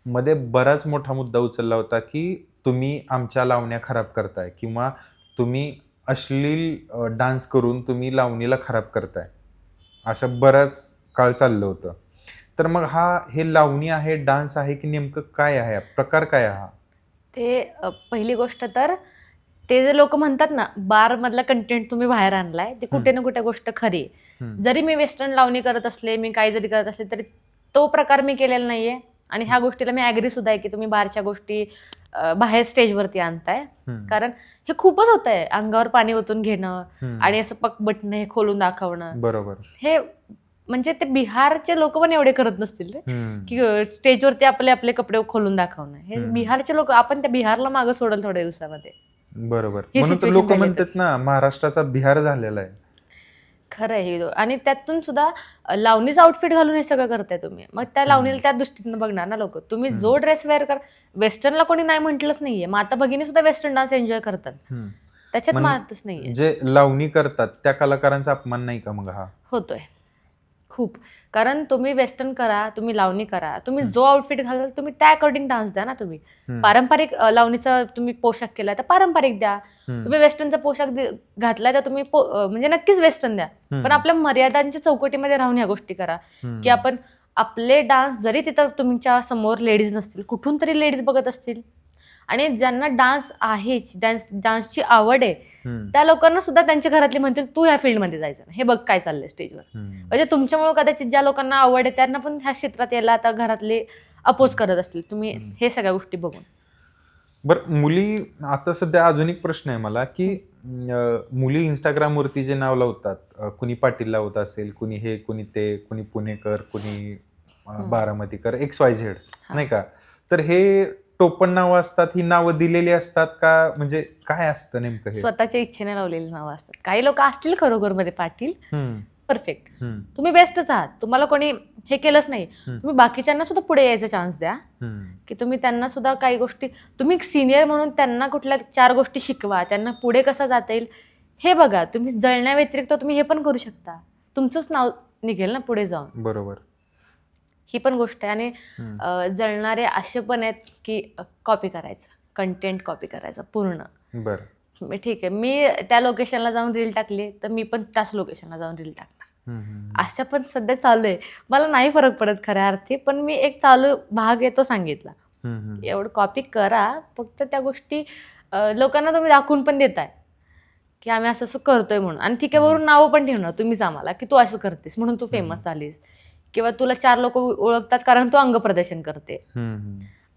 मध्ये बराच मोठा मुद्दा उचलला होता की तुम्ही आमच्या लावण्या खराब करताय, किंवा तुम्ही अश्लील डान्स करून तुम्ही लावणीला खराब करताय, अशा बराच काळ चाललं होतं. तर मग हे लावणी आहे, डान्स आहे, की नेमकं काय आहे, प्रकार काय आहे हा? ते पहिली गोष्ट तर ते जे लोक म्हणतात ना, बार मधला कंटेंट तुम्ही बाहेर आणलाय, ते कुठे ना कुठे गोष्ट खरी आहे. जरी मी वेस्टर्न लावणी करत असले, मी काही जरी करत असले, तरी तो प्रकार मी केलेला नाहीये. आणि ह्या गोष्टीला मी ऍग्री सुद्धा आहे की तुम्ही बारच्या गोष्टी बाहेर स्टेजवरती आणताय, कारण हे खूपच होत आहे. अंगावर पाणी ओतून घेणं आणि असं पक बटणं हे खोलून दाखवणं, बरोबर. हे म्हणजे ते बिहारचे लोक पण एवढे करत नसतील की स्टेजवरती आपले आपले कपडे खोलून दाखवणं. हे बिहारचे लोक, आपण त्या बिहारला मागं सोडल थोड्या दिवसामध्ये. बरोबर, म्हणून तर लोक म्हणतात ना, महाराष्ट्राचा बिहार झालेला आहे. खरं आहे हे. आणि त्यातून सुद्धा लावणीचं आउटफिट घालून हे सगळं करताय तुम्ही, मग त्या लावणीला त्या दृष्टीने बघणार ना लोक. तुम्ही जो ड्रेस वेअर कर, वेस्टर्नला कोणी नाही म्हटलंच नाहीये. माता भगिनी सुद्धा वेस्टर्न डान्स एन्जॉय करतात, त्याच्यात मातच नाहीये. जे लावणी करतात त्या कलाकारांचा अपमान नाही का मग हा? होतोय खूप. कारण तुम्ही वेस्टर्न करा, तुम्ही लावणी करा, तुम्ही जो आउटफिट घालाल तुम्ही त्या अकॉर्डिंग डान्स द्या ना. तुम्ही पारंपरिक लावणीचा तुम्ही पोशाख केलाय तर पारंपरिक द्या. तुम्ही वेस्टर्नचा पोशाख घातलाय तर तुम्ही म्हणजे नक्कीच वेस्टर्न द्या, पण आपल्या मर्यादांच्या चौकटीमध्ये राहून ह्या गोष्टी करा. की आपण आपले डान्स, जरी तिथं तुमच्या समोर लेडीज नसतील, कुठून तरी लेडीज बघत असतील, आणि ज्यांना डान्स आहे, डान्सची आवड आहे, त्या लोकांना सुद्धा त्यांच्या घरातले म्हणतील तू ह्या फील्डमध्ये जायचं, हे बघ काय चाललंय स्टेजवर. म्हणजे तुमच्यामुळे कदाचित ज्या लोकांना आवड आहे त्यांना पण ह्या क्षेत्रात यायला आता घरातले अपोज करत असतील, तुम्ही हे सगळ्या गोष्टी बघून. बरं, मुली, आता सध्या आधुनिक प्रश्न आहे मला की मुली इंस्टाग्रामवरती जे नाव लावतात, कुणी पाटील लावत असेल, कुणी हे, कुणी ते, कुणी पुणेकर, कुणी बारामतीकर, XYZ, नाही का, तर हे टोपण नावं असतात, ही नावं दिलेली असतात का, म्हणजे काय असतं नेमकं हे? स्वतःच्या इच्छेने लावलेली नावं असतात. काही लोक असतील खरोखर मध्ये पाटील, परफेक्ट, तुम्ही बेस्टच आहात, तुम्हाला कोणी हे केलंच नाही, तुम्ही बाकीच्यांना सुद्धा पुढे यायचा चान्स द्या. की तुम्ही त्यांना सुद्धा काही गोष्टी, तुम्ही सिनियर म्हणून त्यांना कुठल्या 4 गोष्टी शिकवा, त्यांना पुढे कसं जाता येईल हे बघा. तुम्ही जळण्या व्यतिरिक्त तुम्ही हे पण करू शकता, तुमचंच नाव निघेल ना पुढे जाऊन. बरोबर, ही पण गोष्ट आहे. आणि जळणारे असे पण आहेत की कॉपी करायचं, कंटेंट कॉपी करायचं पूर्ण. बरं, मी ठीक आहे, मी त्या लोकेशनला जाऊन रील टाकली तर मी पण त्याच लोकेशनला जाऊन रील टाकणार, अशा पण सध्या चालू आहे. मला नाही फरक पडत खऱ्या अर्थी, पण मी एक चालू भाग आहे तो सांगितला. एवढं कॉपी करा, फक्त त्या गोष्टी लोकांना तुम्ही दाखवून पण देताय की आम्ही असं असं करतोय म्हणून. आणि ठीक आहे, वरून नावं पण ठेवणार तुम्हीच आम्हाला की तू असं करतेस म्हणून तू फेमस झालीस, किंवा तुला 4 लोक ओळखतात कारण तू अंगप्रदर्शन करते.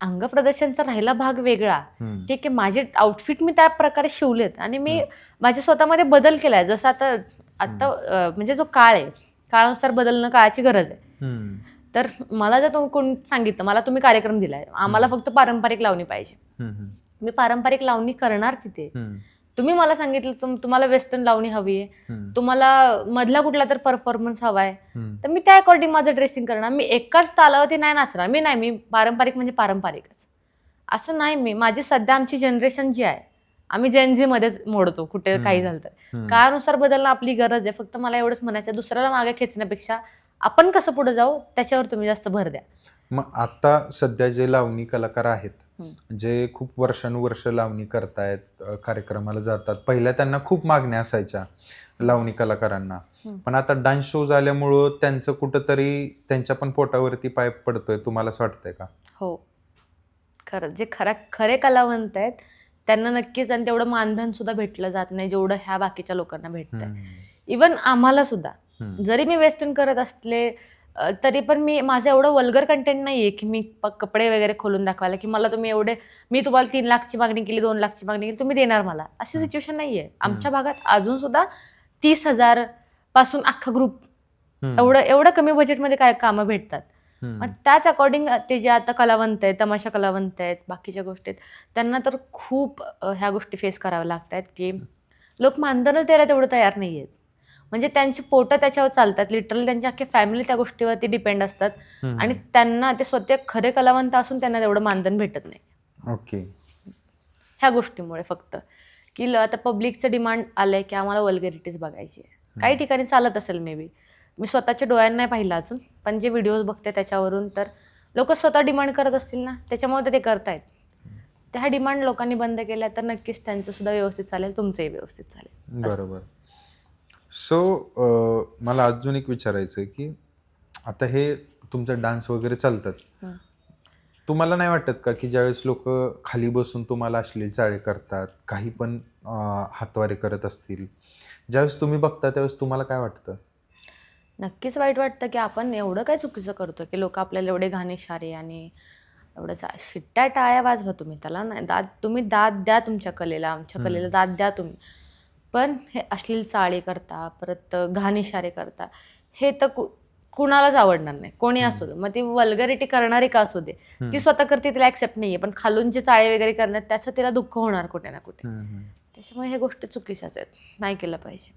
अंगप्रदर्शनचा राहिला भाग वेगळा, ठीक आहे, माझे आउटफिट मी त्या प्रकारे शिवलेत आणि मी माझ्या स्वतःमध्ये बदल केलाय. जसं आता म्हणजे जो काळ आहे, काळानुसार बदलणं काळाची गरज आहे. तर मला जर कोणी सांगितलं, मला तुम्ही कार्यक्रम दिलाय, आम्हाला फक्त पारंपरिक लावणी पाहिजे, मी पारंपरिक लावणी करणार तिथे. तुम्ही मला सांगितलं तुम्हाला वेस्टर्न लावणी हवी आहे, तुम्हाला मधला कुठला तर परफॉर्मन्स हवाय, तर मी त्या अकॉर्डिंग माझं ड्रेसिंग करणार. मी एकाच तालावरती नाही नाचणार. मी पारंपरिक म्हणजे पारंपरिकच असं नाही. माझी सध्या आमची जनरेशन जी आहे आम्ही जेनझी मध्येच मोडतो कुठे काही झालं तर. काळानुसार बदलणं आपली गरज आहे. फक्त मला एवढंच म्हणायचं, दुसऱ्याला मागे खेचण्यापेक्षा आपण कसं पुढे जाऊ त्याच्यावर तुम्ही जास्त भर द्या. मग आता सध्या जे लावणी कलाकार आहेत, जे खूप वर्षानुवर्ष लावणी करतायत, कार्यक्रमाला जातात, पहिल्या त्यांना खूप मागण्या असायच्या लावणी कलाकारांना, पण आता डान्स शो झाल्यामुळं त्यांचं कुठंतरी त्यांच्या पण पोटावरती पाय पडतोय, तुम्हाला असं वाटतंय का? हो, खरं जे खरे कलावंत आहेत त्यांना नक्कीच, आणि तेवढं मानधन सुद्धा भेटलं जात नाही जेवढं ह्या बाकीच्या लोकांना भेटतंय. इवन आम्हाला सुद्धा, जरी मी वेस्टर्न करत असले तरी पण माझं एवढं वल्गर कंटेंट नाहीये की मी कपडे वगैरे खोलून दाखवायला की मला तुम्ही मी तुम्हाला 3 लाखची मागणी केली, 2 लाखची मागणी केली, तुम्ही देणार मला, अशी सिच्युएशन नाहीये. आमच्या भागात अजून सुद्धा 30,000 पासून अख्खा ग्रुप, एवढं कमी बजेटमध्ये काय कामं भेटतात. मग त्याच अकॉर्डिंग ते जे आता कलावंत आहेत, तमाशा कलावंत आहेत, बाकीच्या गोष्टी आहेत, त्यांना तर खूप ह्या गोष्टी फेस कराव्या लागतात की लोक मानधनच द्यायला तेवढं तयार नाही आहेत. म्हणजे त्यांची पोटं त्याच्यावर चालतात, लिटरली त्यांची अख्खी फॅमिली त्या गोष्टीवरती डिपेंड असतात, आणि त्यांना ते स्वतः खरे कलावंत असून त्यांना तेवढं मानधन भेटत नाही. ओके. ह्या गोष्टीमुळे फक्त की आता पब्लिकचं डिमांड आलंय की आम्हाला वल्गॅरिटीज बघायची आहे. काही ठिकाणी चालत असेल मे बी, मी स्वतःच्या डोळ्यांना नाही पाहिलं अजून, पण जे व्हिडिओज बघते त्याच्यावरून तर लोक स्वतः डिमांड करत असतील ना, त्याच्यामुळे ते करतायत. त्या डिमांड लोकांनी बंद केल्या तर नक्कीच त्यांचं सुद्धा व्यवस्थित चालेल, तुमचंही व्यवस्थित चालेल. बरोबर. सो मला अजून एक विचारायचं आहे की आता हे तुमचा डान्स वगैरे चालतात, तुम्हाला नाही वाटत का की ज्यावेळेस लोक खाली बसून तुम्हाला अश्लील चाळे करतात, काही पण हातवारे करत असतील, ज्यावेळेस तुम्ही बघता त्यावेळेस तुम्हाला काय वाटतं? नक्कीच वाईट वाटतं की आपण एवढं काय चुकीचं करतो की लोक आपल्याला एवढे घाण इशारे आणि एवढं शिट्ट्या टाळ्या वाजवा, तुम्ही त्याला नाही तुम्ही दाद द्या तुमच्या कलेला, आमच्या कलेला दाद द्या तुम्ही, पण हे अश्लील चाळे करता, परत घाण इशारे करता, हे तर कुणालाच आवडणार नाही, कोणी असू दे. मग ती वल्गरिटी करणारी का असू दे, ती स्वतः करते, तिला ऍक्सेप्ट नाहीये, पण खालून जे चाळे वगैरे करण्यात त्याचं तिला दुःख होणार कुठे ना कुठे. त्याच्यामुळे ह्या गोष्टी चुकीच्याच आहेत, नाही केलं पाहिजे.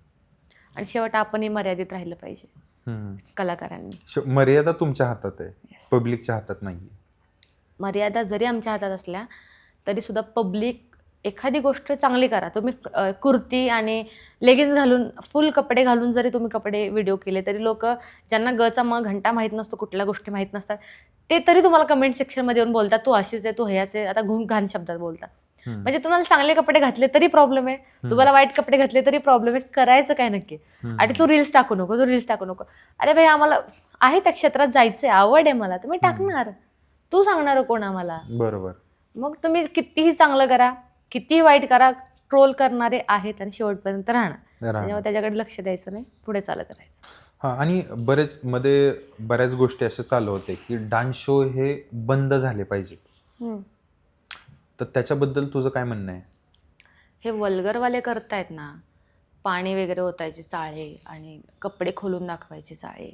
आणि शेवट आपणही मर्यादित राहिलं पाहिजे कलाकारांनी. मर्यादा तुमच्या हातात आहे, पब्लिकच्या हातात नाही. मर्यादा जरी आमच्या हातात असल्या तरी सुद्धा पब्लिक एखादी गोष्ट चांगली करा. तुम्ही कुर्ती आणि लेगिन्स घालून, फुल कपडे घालून जरी तुम्ही व्हिडिओ केले तरी लोक, ज्यांना गचा मग घंटा माहीत नसतो, कुठल्या गोष्टी माहीत नसतात, ते तरी तुम्हाला कमेंट सेक्शनमध्ये येऊन बोलतात, तू अशीच आहे, तू ह्याच आहे, आता घाण शब्दात बोलतात. म्हणजे तुम्हाला चांगले कपडे घातले तरी प्रॉब्लेम आहे, तुम्हाला वाईट कपडे घातले तरी प्रॉब्लेम आहे. करायचं काय नक्की? आणि तू रील्स टाकू नको. अरे भाई, आम्हाला आहे त्या क्षेत्रात जायचंय, आवड आहे मला, तुम्ही टाकणार, तू सांगणार कोण आम्हाला? बरोबर. मग तुम्ही कितीही चांगलं करा, कितीही वाईट करा, ट्रोल करणारे आहेत आणि शेवटपर्यंत राहणार. त्याच्यामुळे त्याच्याकडे लक्ष द्यायचं नाही, पुढे चालत राहायचं. हां, आणि बऱ्याच गोष्टी असं चालू होते की डान्स शो हे बंद झाले पाहिजे, तर त्याच्याबद्दल तुझं काय म्हणणं आहे? हे वल्गरवाले करतायत ना, पाणी वगैरे ओतायचे चाळे आणि कपडे खोलून दाखवायचे चाळे,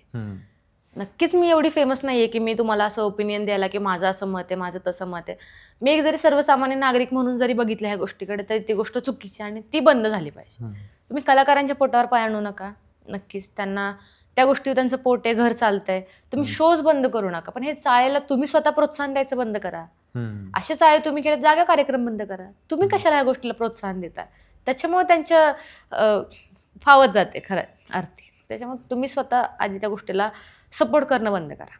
नक्कीच मी एवढी फेमस नाहीये की मी तुम्हाला असं ओपिनियन द्यायला की माझं असं मत आहे, माझं तसं मत आहे. मी एक जरी सर्वसामान्य नागरिक म्हणून जरी बघितलं ह्या गोष्टीकडे, तरी ती गोष्ट चुकीची आणि ती बंद झाली पाहिजे. तुम्ही कलाकारांच्या पोटावर पाय आणू नका. नक्कीच त्यांना त्या गोष्टीवर त्यांचं पोट आहे, घर चालतंय, तुम्ही शोज बंद करू नका, पण हे चाळेला तुम्ही स्वतः प्रोत्साहन द्यायचं बंद करा. असे चाळे तुम्ही केले, जागा कार्यक्रम बंद करा. तुम्ही कशाला ह्या गोष्टीला प्रोत्साहन देता? त्याच्यामुळे त्यांच्या फावत जाते खरं अर्थी. त्याच्यामुळे तुम्ही स्वतः आधी त्या गोष्टीला सपोर्ट करणं बंद करा.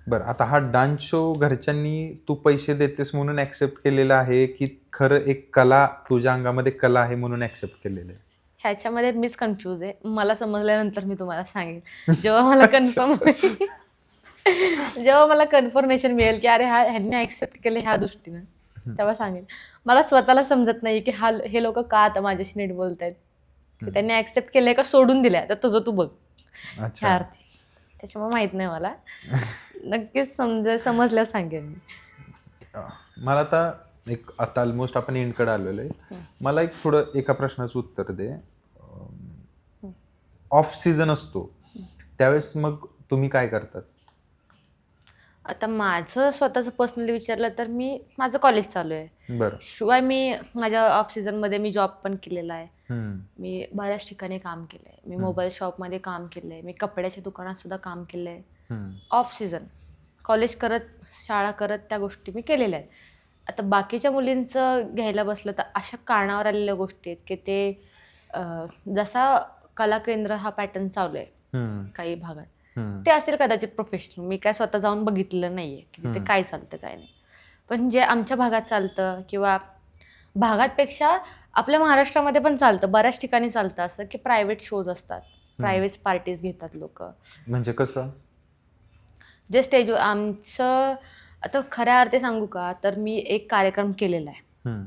बरं, आता हा डान्स शो घरच्यांनी तू पैसे देतेस म्हणून ऍक्सेप्ट केलेला आहे की खरं एक कला, तुझ्या अंगामध्ये कला आहे म्हणून ऍक्सेप्ट केलेलं आहे? ह्याच्यामध्ये मीच कन्फ्यूज आहे. मला समजल्यानंतर मी तुम्हाला सांगेन, जेव्हा मला कन्फर्मेशन मिळेल की अरे ह्यांनी ऍक्सेप्ट केले ह्या दृष्टीनं, तेव्हा सांगेन. मला स्वतःला समजत नाही की हे लोक का आता माझ्याशी नीट बोलतायत, त्यांनी ऍक्सेप्ट केलंय का सोडून दिलंय, तर तुझं तू बघ ह्या अर्थी. त्याच्यामुळे माहित नाही मला, नक्कीच समजल्यावर सांगेन मी. मला आता ऑलमोस्ट आपण एंडकडे आलेलो आहे. मला थोडं एका प्रश्नाचं उत्तर दे. ऑफ सीझन असतो त्यावेळेस मग तुम्ही काय करतात? आता माझं स्वतःचं पर्सनली विचारलं तर माझं कॉलेज चालू आहे. बरं. शिवाय मी माझ्या ऑफ सीझनमध्ये मी जॉब पण केलेला आहे. मी बऱ्याच ठिकाणी काम केलंय. मी मोबाईल शॉपमध्ये काम केलंय. मी कपड्याच्या दुकानात सुद्धा काम केलंय. ऑफ सीझन कॉलेज करत, शाळा करत त्या गोष्टी मी केलेल्या आहेत. आता बाकीच्या मुलींचं घ्यायला बसलं तर अशा कानावर आलेल्या गोष्टी आहेत की ते जसा कला केंद्र हा पॅटर्न चालू आहे हम्म, काही भागात, हम्म, ते असेल कदाचित प्रोफेशनल. मी काय स्वतः जाऊन बघितलेलं नाहीये की तिथे काय चालतं काय नाही. पण जे आमच्या भागात चालतं किंवा भागातपेक्षा आपल्या महाराष्ट्रामध्ये पण चालतं, बऱ्याच ठिकाणी चालतं असं की प्रायव्हेट शोज असतात, प्रायव्हेट पार्टीज घेतात लोक. म्हणजे कसं? जे स्टेजवर आमचं, आता खऱ्या अर्थी सांगू का, तर मी एक कार्यक्रम केलेला आहे, हम्म,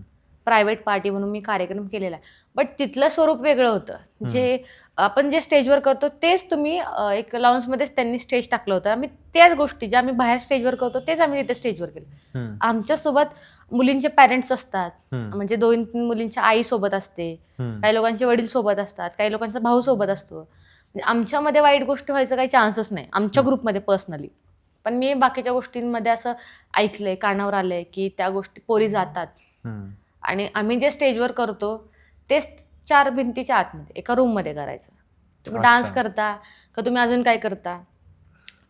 प्रायव्हेट पार्टी म्हणून मी कार्यक्रम केलेला आहे. बट तिथलं स्वरूप वेगळं होतं. जे आपण जे स्टेजवर करतो तेच तुम्ही एक लाऊंजमध्येच त्यांनी स्टेज टाकलं होतं. आम्ही त्याच गोष्टी ज्या आम्ही बाहेर स्टेजवर करतो तेच आम्ही तिथे स्टेजवर केलं. हम्म, आमच्यासोबत मुलींचे पॅरेंट्स असतात, हम्म, म्हणजे 2-3 मुलींच्या आई सोबत असते, हम्म. काही लोकांचे वडील सोबत असतात, काही लोकांचा भाऊ सोबत असतो. म्हणजे आमच्यामध्ये वाईट गोष्टी व्हायचा काही चान्सच नाही आमच्या ग्रुपमध्ये पर्सनली. पण मी बाकीच्या गोष्टींमध्ये असं ऐकलंय, कानावर आलंय की त्या गोष्टी पोरी जातात हम्म. आणि आम्ही जे स्टेजवर करतो तेच 4 भिंतीच्या आतमध्ये एका रूममध्ये करायचं. तुम्ही डान्स अच्छा. करता का तुम्ही अजून काय करता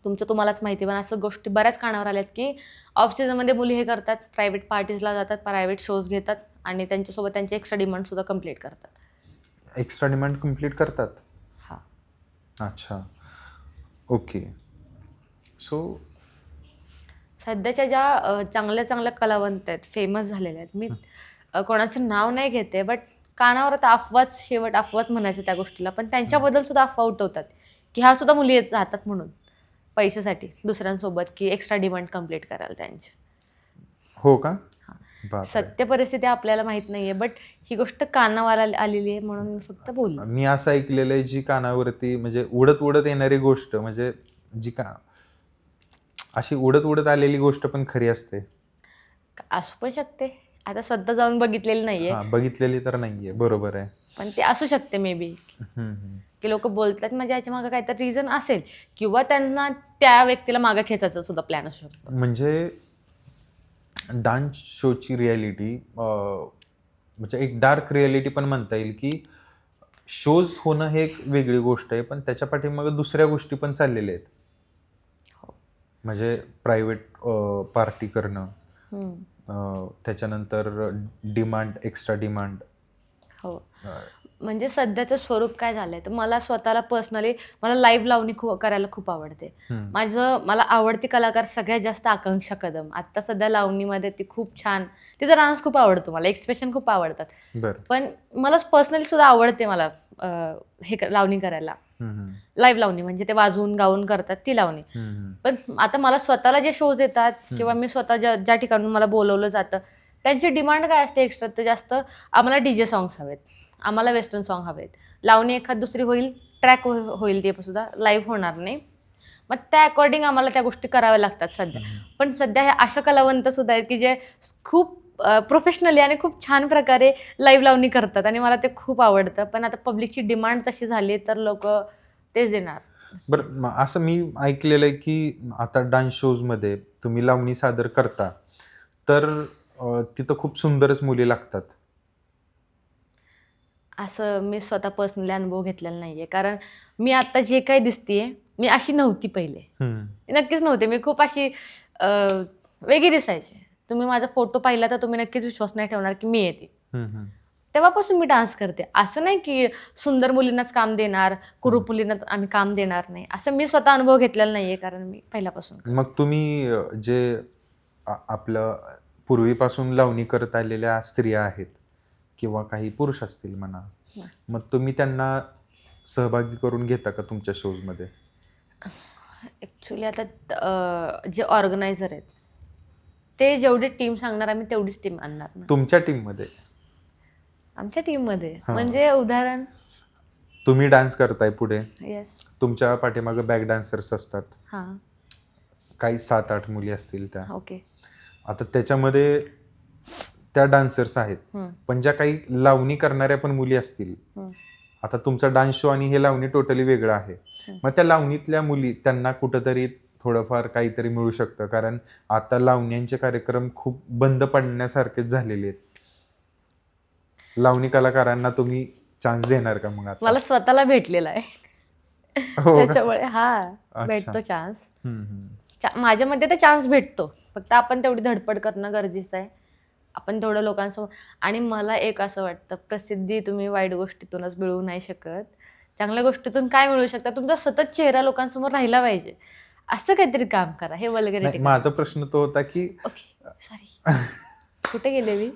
तुमचं तुम्हालाच माहिती. पण असं गोष्टी बऱ्याच कानावर आल्यात की ऑफ सीझनमध्ये मुली हे करतात, प्रायव्हेट पार्टीजला जातात, प्रायव्हेट शोज घेतात आणि त्यांच्यासोबत त्यांचे एक्स्ट्रा डिमांडसुद्धा कंप्लीट करतात. एक्स्ट्रा डिमांड कम्प्लीट करतात? हां. अच्छा, ओके. सो सध्याच्या ज्या चांगल्या चांगल्या कलावंत आहेत, फेमस झालेल्या आहेत, मी कोणाचं नाव नाही घेते, बट कानावर आता अफवाच, शेवट अफवाच म्हणायचं त्या गोष्टीला. पण त्यांच्याबद्दल सुद्धा अफवा उठवतात की ह्या सुद्धा मुली जातात म्हणून पैशासाठी दुसऱ्यांसोबत, की एक्स्ट्रा डिमांड कंप्लीट करायला त्यांची. हो का? बापरे. सत्य परिस्थिती आपल्याला माहित नाहीये, बट ही गोष्ट कानावर आलेली आहे म्हणून मी फक्त बोललो. मी असं ऐकलेलं आहे, जी कानावरती म्हणजे उडत उडत येणारी गोष्ट, म्हणजे जी का अशी उडत उडत आलेली गोष्ट पण खरी असते. असू पण शकते, आता स्वतः जाऊन बघितलेलं नाहीये, हा, बघितलेली तर नाहीये, बरोबर आहे. पण ते असू शकते मे बी की लोक बोलतात म्हणजे याच्या मागे काहीतरी रिझन असेल किंवा त्यांना त्या व्यक्तीला मागे खेचायचा सुद्धा प्लॅन असू शकतो. म्हणजे डान्स शोची रियालिटी म्हणजे एक डार्क रियालिटी पण म्हणता येईल, की शोज होणं हे एक वेगळी गोष्ट आहे, पण त्याच्या पाठीमागे दुसऱ्या गोष्टी पण चाललेल्या आहेत. हो. म्हणजे प्रायव्हेट पार्टी करणं, हम्म. त्याच्यानंतर डिमांड, एक्स्ट्रा डिमांड. हो. म्हणजे सध्याचं स्वरूप काय झालंय तर मला स्वतःला पर्सनली मला लाईव्ह लावणी करायला खूप आवडते. मला आवडती कलाकार सगळ्यात जास्त आकांक्षा कदम. आत्ता सध्या लावणीमध्ये ती खूप छान, तिचा डान्स खूप आवडतो मला, एक्सप्रेशन खूप आवडतात. बरं. पण मला पर्सनली सुद्धा आवडते मला लावणी करायला, लाईव्ह लावणी, म्हणजे ते वाजवून गाऊन करतात ती लावणी. पण आता मला स्वतःला जे शोज येतात किंवा मी स्वतः ज्या ठिकाणून मला बोलवलं जातं त्यांची डिमांड काय असते एक्स्ट्रा, तर जास्त आम्हाला DJ सॉंग्स हवेत, आम्हाला वेस्टर्न सॉंग हवेत, लावणी एखाद दुसरी होईल, ट्रॅक होईल, ते सुद्धा लाईव्ह होणार नाही. मग त्या अकॉर्डिंग आम्हाला त्या गोष्टी कराव्या लागतात सध्या. पण सध्या ह्या अशा कलावंत सुद्धा आहेत की जे खूप प्रोफेशनली आणि खूप छान प्रकारे लाईव्ह लावणी करतात आणि मला ते खूप आवडतं. पण आता पब्लिकची डिमांड तशी झाली तर लोक तेच देणार. बरं, असं मी ऐकलेलं आहे की आता डान्स शोजमध्ये तुम्ही लावणी सादर करता तर तिथं खूप सुंदरच मुली लागतात. असं मी स्वतः पर्सनली अनुभव घेतलेला नाहीये, कारण मी आता जे काही दिसतेय मी अशी नव्हती पहिले. नक्कीच नव्हते. मी खूप अशी वेगळी दिसायचे. तुम्ही माझा फोटो पाहिला तर तुम्ही नक्कीच विश्वास नाही ठेवणार की मी येते. तेव्हापासून मी डान्स करते. असं नाही की सुंदर मुलींनाच काम देणार, कुरूप मुलींना आम्ही काम देणार नाही, असं मी स्वतः अनुभव घेतलेला नाहीये, कारण मी पहिल्यापासून. मग तुम्ही जे आपलं पूर्वीपासून लावणी करत आलेल्या स्त्रिया आहेत किंवा काही पुरुष असतील म्हणा, मग तुम्ही त्यांना सहभागी करून घेता का तुमच्या शोजमध्ये? ॲक्च्युली आता जे ऑर्गनायझर आहेत ते जेवढी टीम सांगणार आम्ही तेवढीच टीम आणणार ना. तुमच्या टीममध्ये? आमच्या टीममध्ये म्हणजे उदाहरण, तुम्ही डान्स करताय पुढे, येस, तुमच्या पाठीमागे बॅक डान्सर्स असतात, हां, काही 7-8 मुली असतील त्या. ओके. आता त्याच्यामध्ये त्या डान्सर्स आहेत, पण ज्या काही लावणी करणाऱ्या पण मुली असतील. आता तुमचा डान्स शो आणि हे लावणी टोटली वेगळं आहे. मग त्या लावणीतल्या मुली त्यांना कुठंतरी थोडंफार काहीतरी मिळू शकतं, कारण आता लावण्यांचे कार्यक्रम खूप बंद पडण्यासारखेच झालेले आहेत. लावणी कलाकारांना तुम्ही चान्स देणार का मग आता? मला स्वतःला भेटलेला आहे. त्याच्यामुळे भेटतो चान्स. माझ्यामध्ये तर चान्स भेटतो, फक्त आपण तेवढी धडपड करणं गरजेचं आहे आपण तेवढं लोकांसमोर. आणि मला एक असं वाटतं, प्रसिद्धी तुम्ही वाईट गोष्टीतूनच मिळवू नाही शकत. चांगल्या गोष्टीतून काय मिळू शकता, तुमचा सतत चेहरा लोकांसमोर राहिला पाहिजे. असं काहीतरी काम करा. हे वल्गॅरिटी. माझा प्रश्न तो होता की ओके, सॉरी. कुठे गेले मी?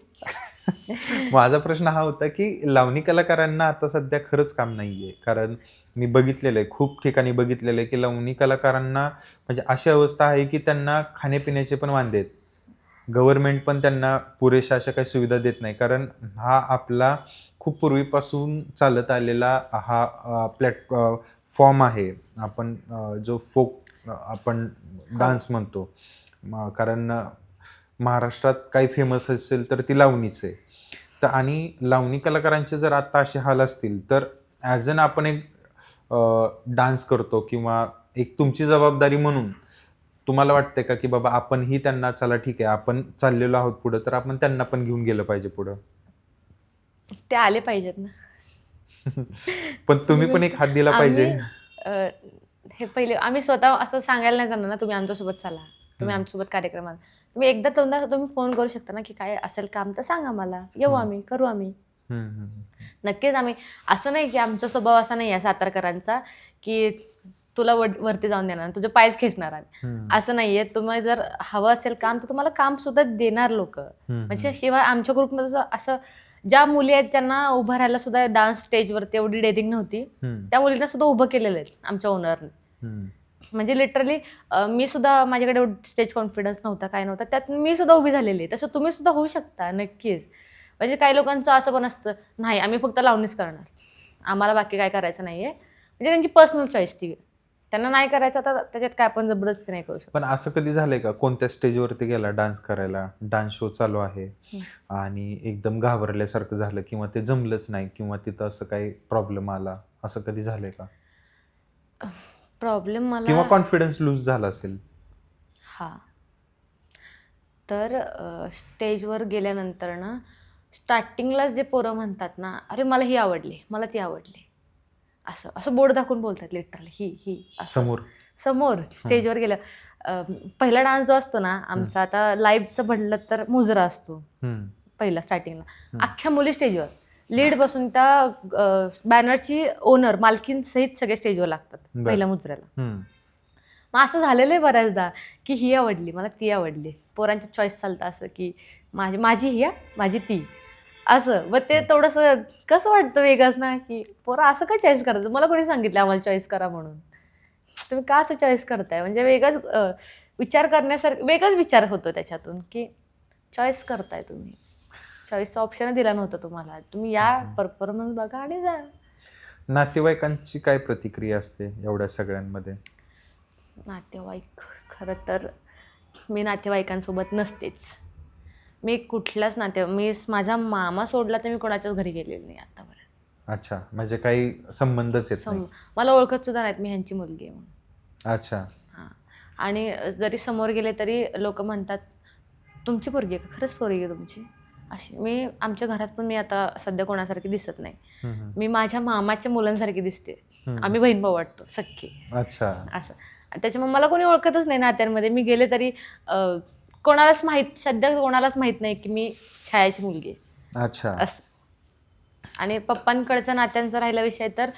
माझा प्रश्न हा होता की लावणी कलाकारांना आता सध्या खरंच काम नाहीये. कारण मी बघितलेलं आहे, खूप ठिकाणी बघितलेलं आहे की लावणी कलाकारांना म्हणजे अशी अवस्था आहे की त्यांना खाण्यापिण्याचे पण वांदे आहेत. गव्हर्नमेंट पण त्यांना पुरेशा अशा काही सुविधा देत नाही. कारण हा आपला खूप पूर्वीपासून चालत आलेला हा फॉर्म आहे. आपण जो फोक आपण डान्स म्हणतो. कारण महाराष्ट्रात काही फेमस असेल तर ती लावणीच आहे. तर आणि लावणी कलाकारांचे जर आता असे हाल असतील तर ॲज अन आपण एक डान्स करतो किंवा एक तुमची जबाबदारी म्हणून तुम्हाला वाटते का की बाबा आपणही त्यांना चला ठीक आहे आपण चाललेलो आहोत पुढं तर आपण त्यांना पण घेऊन गेलं पाहिजे पुढं. ते आले पाहिजेत ना. पण तुम्ही पण एक हात दिला पाहिजे. हे पहिले आम्ही स्वतः असं सांगायला नाही जाणार ना, तुम्ही आमच्यासोबत चला, तुम्ही आमच्यासोबत कार्यक्रमात. तुम्ही एकदा दोनदा तुम्ही फोन करू शकता ना, की काय असेल काम तर सांगा मला, येऊ आम्ही, करू आम्ही. नक्कीच आम्ही. असं नाही की आमचा स्वभाव असा नाही आहे सातारकरांचा की तुला वरती जाऊन देणार, तुझे पायच खेचणार आम्ही. असं नाहीये. तुम्हाला जर हवं असेल काम तर तुम्हाला काम सुद्धा देणार लोक. म्हणजे शिवाय आमच्या ग्रुपमध्ये असं ज्या मुली आहेत त्यांना उभं राहायला सुद्धा डान्स स्टेजवरती एवढी डेअरिंग नव्हती, त्या मुलींना सुद्धा उभं केलेलं आहे आमच्या ओनरने. म्हणजे लिटरली मी सुद्धा माझ्याकडे स्टेज कॉन्फिडन्स नव्हता, काय नव्हता, त्यात मी सुद्धा उभी झालेली आहे. तसं तुम्ही सुद्धा होऊ शकता नक्कीच. म्हणजे काही लोकांचं असं पण असतं, नाही आम्ही फक्त लावणीच करणार, आम्हाला बाकी काय करायचं नाहीये. म्हणजे त्यांची पर्सनल चॉईस ती. त्यांना नाही करायचं तर त्याच्यात काय आपण जबरदस्ती नाही करू शकतो. पण असं कधी झालंय का कोणत्या स्टेजवरती गेला डान्स करायला, डान्स शो चालू आहे आणि एकदम घाबरल्यासारखं झालं किंवा ते जमलंच नाही किंवा तिथं असं काही प्रॉब्लेम आला, असं कधी झालंय का? प्रॉब्लेम मला किंवा कॉन्फिडन्स लूज झाला असेल? हां. तर स्टेजवर गेल्यानंतर ना, स्टार्टिंगलाच जे पोरं म्हणतात ना, अरे मला ही आवडली, मला ती आवडली, असं असं बोर्ड दाखवून बोलतात लिटरली, ही असं समोर स्टेजवर गेलं. पहिला डान्स जो असतो ना आमचा, आता लाईव्हचं म्हटलं तर मुजरा असतो पहिला स्टार्टिंगला. अख्ख्या मुली स्टेजवर, लीड बसून त्या बॅनरची ओनर मालकीन सहित सगळे स्टेजवर लागतात पहिल्या मुजऱ्याला. मग असं झालेलं आहे बऱ्याचदा की ही आवडली, मला ती आवडली. पोरांची चॉईस चालतं असं की माझी ही माझी ती, असं. मग ते थोडंसं कसं वाटतं वेगळंच ना, की पोरं असं का चॉईस करतात? मला कोणी सांगितलं आम्हाला चॉईस करा म्हणून? तुम्ही का असं चॉईस करताय? म्हणजे वेगळंच विचार करण्यासारखं वेगळाच विचार होतो त्याच्यातून, की चॉईस करताय तुम्ही. चॉईसचा ऑप्शन दिला नव्हता तुम्हाला. तुम्ही या, परफॉर्मन्स बघा आणि जा. नातेवाईकांची काय प्रतिक्रिया असते एवढ्या सगळ्यांमध्ये? नातेवाईक खरं तर मी नातेवाईकांसोबत नसतेच. मी कुठल्याच मी माझा मामा सोडला तर मी कोणाच्याच घरी गेलेली नाही आतापर्यंत. अच्छा, म्हणजे काही संबंधच येत नाही. मला ओळखत सुद्धा नाहीत मी ह्यांची मुलगी आहे म्हणून. अच्छा. हां. आणि जरी समोर गेले तरी लोक म्हणतात, तुमची पोरगी आहे का? खरंच पोरगी आहे तुमची? अशी. मी आमच्या घरात पण मी आता सध्या कोणासारखी दिसत नाही. मी माझ्या मामाच्या मुलांसारखी दिसते. आम्ही बहीण भाऊ वाटतो, सख्खी. अच्छा. असं. त्याच्यामुळे मला कोणी ओळखतच नाही नात्यांमध्ये. मी गेले तरी सध्या कोणालाच माहीत नाही की मी छायाची मुलगी आहे. अच्छा. असं. आणि पप्पांकडच्या नात्यांचा राहिला विषय तर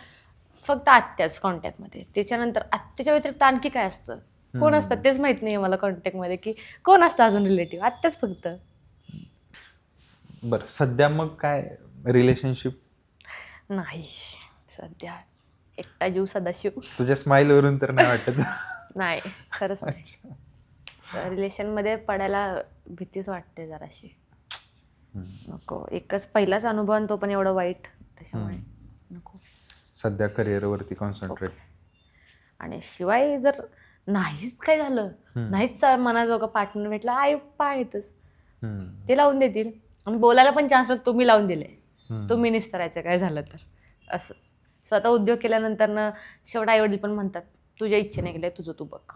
फक्त आत्याच कॉन्टॅक्टमध्ये. त्याच्यानंतर आत्याच्या व्यतिरिक्त आणखी काय असतं, कोण असतात तेच माहित नाही मला कॉन्टॅक्टमध्ये, की कोण असतं अजून रिलेटिव्ह. आत्याच फक्त. बरं, सध्या मग काय रिलेशनशिप? नाही सध्या, एकटा जीव सदाशिव. तुझ्या स्माईलवरून तर नाही वाटत? नाही, खरंच नाही. रिलेशनमध्ये पडायला भीतीच वाटते जराशी. नको. एकच पहिलाच अनुभव आणि तो पण एवढं वाईट, त्याच्यामुळे नको. सध्या करिअरवरती कॉन्सन्ट्रेट. आणि शिवाय जर नाहीच काय झालं, नाहीच मनाजोगा पार्टनर भेटला, आई पाहतच ते लावून देतील. आणि बोलायला पण चान्स तुम्ही लावून दिले, तुम्ही निस्तरायचं काय झालं तर. असं स्वतः उद्योग केल्यानंतर ना शेवट आईवडील पण म्हणतात, तुझ्या इच्छेने गेले, तुझं तू बघ.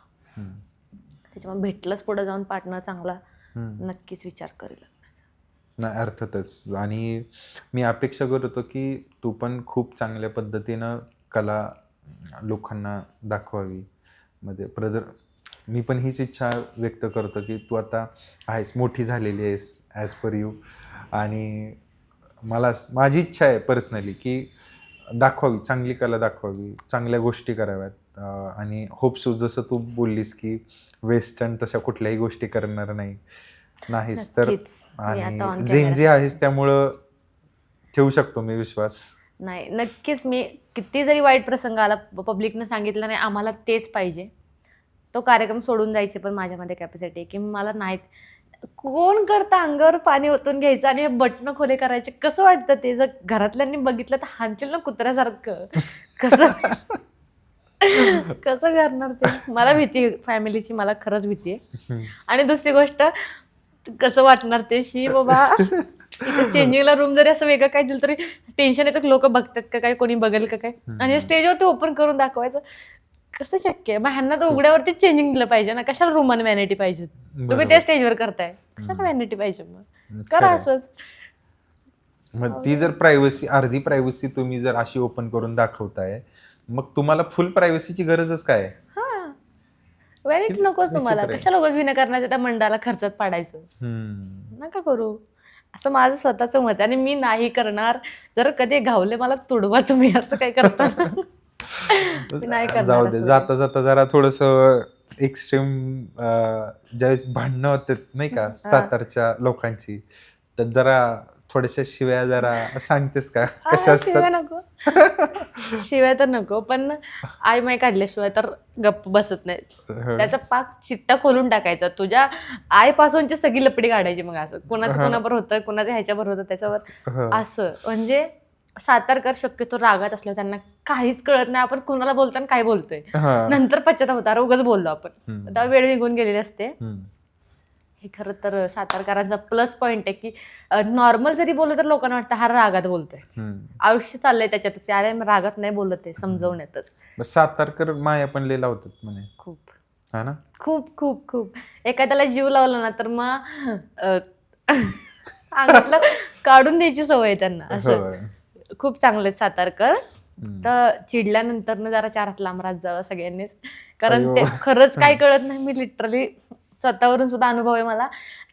त्याच्यामुळे भेटलंच पुढे जाऊन पार्टनर चांगला, नक्कीच विचार करेल. नाही, अर्थातच. आणि मी अपेक्षा करतो की तू पण खूप चांगल्या पद्धतीनं कला लोकांना दाखवावी, मध्ये मी पण हीच इच्छा व्यक्त करतो की तू आता आहेस, मोठी झालेली आहेस ॲज पर यू. आणि माझी इच्छा आहे पर्सनली की दाखवावी, चांगली कला दाखवावी, चांगल्या गोष्टी कराव्यात. आणि होप सो जसं तू बोललीस की वेस्टर्न तशा कुठल्याही गोष्टी करणार नाहीस तर. नक्कीच. मी आता आणि ऑन झेन कॅमेरा झी आहेस त्यामुळं ठेवू शकतो मी विश्वास. नाही, नक्कीच. मी किती जरी वाईट प्रसंग आला, पब्लिकनं सांगितलं नाही आम्हाला तेच पाहिजे, तो कार्यक्रम सोडून जायची पण माझ्यामध्ये कॅपॅसिटी आहे की मला नाहीत. कोण करतं अंगावर पाणी ओतून घ्यायचं आणि हे बटणं खोले करायचे? कसं वाटतं ते? जर घरातल्यांनी बघितलं तर हाणतील ना कुत्र्यासारखं. कसं कसं करणार ते? मला भीती आहे फॅमिलीची, मला खरंच भीती आहे. आणि दुसरी गोष्ट, कसं वाटणार ते? शी बाबा, इथे चेंजिंगला रूम जरी असं वेगळं काय दिलं तरी टेन्शन येतं, लोक बघतात का काय, कोणी बघेल का काय, आणि स्टेजवरती ओपन करून दाखवायचं कसं शक्य आहे? मग ह्यांना तर उघड्यावरती चेंजिंग दिलं पाहिजे ना, कशाला रूम आणि व्हॅनिटी पाहिजे? तुम्ही त्या स्टेजवर करताय, कशाला व्हॅनिटी पाहिजे? मग करा असंच. मग ती जर प्रायव्हसी, अर्धी प्रायव्हसी तुम्ही जर अशी ओपन करून दाखवताय, मग तुम्हाला फुल प्रायव्हसीची गरजच काय आहे? हा, व्हॅनिटी नकोच तुम्हाला, कशाला उगाच विनाकारणाच्या त्या मंडळाला खर्चात पाडायचं? नका करू, असं माझं स्वतःचं मत आहे. आणि मी नाही करणार. जर कधी घावले मला तुडवा तुम्ही, असं काय करता. मी नाही करणार. जाऊ दे, जाता जाता जरा थोडस एक्स्ट्रीम, ज्यावेळेस भांडणं होतात नाही का सातारच्या लोकांची, तर जरा थोड्याशा शिव्या जरा सांगतेस का कशा शिवाय असतात? नको. शिवाय तर नको, पण आई माय काढल्याशिवाय तर गप्प बसत नाही. त्याचा पाक चिट्टा खोलून टाकायचा, तुझ्या आईपासूनची सगळी लपडी काढायची. मग असं कोणाचं कोणाबरोबर होतं, कोणाचं ह्याच्याबरोबर होतं, त्याच्यावर असं. म्हणजे सातारकर शक्यतो रागात असल्यावर त्यांना काहीच कळत नाही आपण कोणाला बोलतो आणि काय बोलतोय. नंतर पश्चाताप होता, अरे उगाच बोललो आपण, तेव्हा वेळ निघून गेलेली असते. हे खरं तर सातारकरांचा प्लस पॉईंट आहे की नॉर्मल जरी बोललं तर लोकांना वाटतं हा रागात बोलतोय. आयुष्य चाललंय त्याच्यातच, अरे रागात नाही बोलत आहे, समजवण्यातच. सातारकर माया पण लय लावतात म्हणे. खूप, हा ना, खूप खूप खूप. एखाद्याला जीव लावला ना तर मग अंगातलं काढून द्यायची सवय आहे त्यांना. असं खूप चांगले सातारकर. तर चिडल्यानंतर ना जरा 4 हात लांब राहत जावं सगळ्यांनीच, कारण ते खरंच काही कळत नाही. मी लिटरली स्वतःवरून सुद्धा अनुभव आहे मला.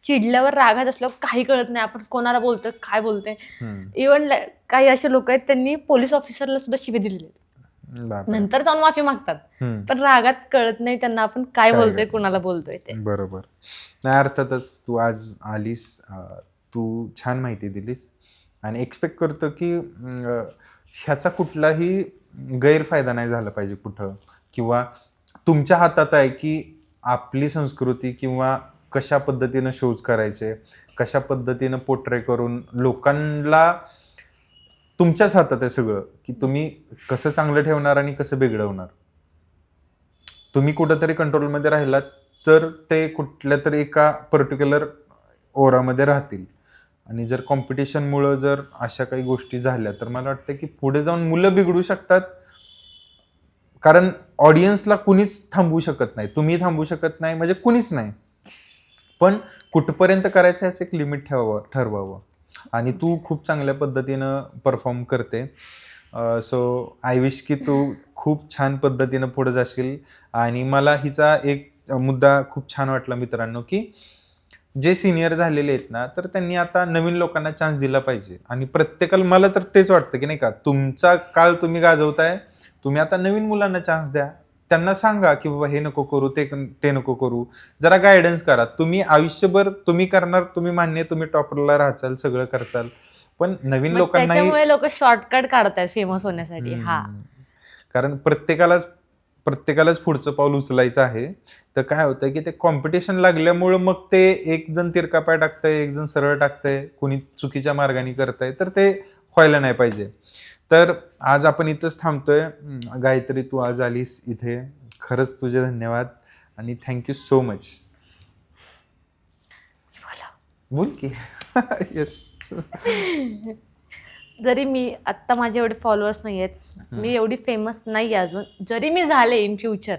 चिडल्यावर रागात असल्यावर काही कळत नाही आपण कोणाला बोलतोय, काय बोलतोय. इव्हन काही असे लोक आहेत त्यांनी पोलीस ऑफिसरला सुद्धा शिवे दिलेले, नंतर जाऊन माफी मागतात, पण रागात कळत नाही त्यांना आपण काय बोलतोय, कोणाला बोलतोय ते. बरोबर. नाही, अर्थातच तू आज आलीस, तू छान माहिती दिलीस आणि एक्सपेक्ट करतो की ह्याचा कुठलाही गैरफायदा नाही झाला पाहिजे कुठं, किंवा तुमच्या हातात आहे की आपली संस्कृती किंवा कशा पद्धतीनं शोज करायचे, कशा पद्धतीनं पोर्ट्रे करून लोकांना, तुमच्याच हातात आहे सगळं की तुम्ही कसं चांगलं ठेवणार आणि कसं बिघडवणार. तुम्ही कुठंतरी कंट्रोलमध्ये राहिलात तर ते कुठल्या तरी एका पर्टिक्युलर ओरामध्ये राहतील. आणि जर कॉम्पिटिशनमुळं जर अशा काही गोष्टी झाल्या तर मला वाटतं की पुढे जाऊन मुलं बिघडू शकतात. कारण ऑडियन्सला कुणीच थांबवू शकत नाही, तुम्ही थांबवू शकत नाही, म्हणजे कुणीच नाही. पण कुठपर्यंत करायचं याचं एक लिमिट ठरवावं. आणि तू खूप चांगल्या पद्धतीनं परफॉर्म करते. सो आय विश की तू खूप छान पद्धतीनं पुढे जाशील. आणि मला हिचा एक मुद्दा खूप छान वाटला मित्रांनो, की जे सिनियर झालेले आहेत ना, तर त्यांनी आता नवीन लोकांना चान्स दिला पाहिजे. आणि प्रत्येकाला मला तर तेच वाटतं की नाही का, तुमचा काळ तुम्ही गाजवताय, तुम्ही आता नवीन मुलांना चान्स द्या. त्यांना सांगा की बाबा हे नको करू, ते नको करू, जरा गायडन्स करा. तुम्ही आयुष्यभर तुम्ही करणार, तुम्ही मान्य, तुम्ही टॉपरला राहचाल, सगळं करचाल, पण नवीन लोकांनाही, त्याच्यामुळे लोक शॉर्टकट काढतात फेमस होण्यासाठी. कारण प्रत्येकालाच पुढचं पाऊल उचलायचं आहे. तर काय होतं की ते कॉम्पिटिशन लागल्यामुळं मग ते एक जण तिरका पाय टाकतंय, एक जण सरळ टाकतंय, कुणी चुकीच्या मार्गाने करतंय, तर ते व्हायला नाही पाहिजे. तर आज आपण इथंच थांबतोय. गायत्री, तू आज आलीस इथे, खरंच तुझे धन्यवाद आणि थँक्यू सो मच. बोल की. येस. जरी मी आत्ता माझे एवढे फॉलोअर्स नाही आहेत, मी एवढी फेमस नाही अजून, जरी मी झाले इन फ्युचर,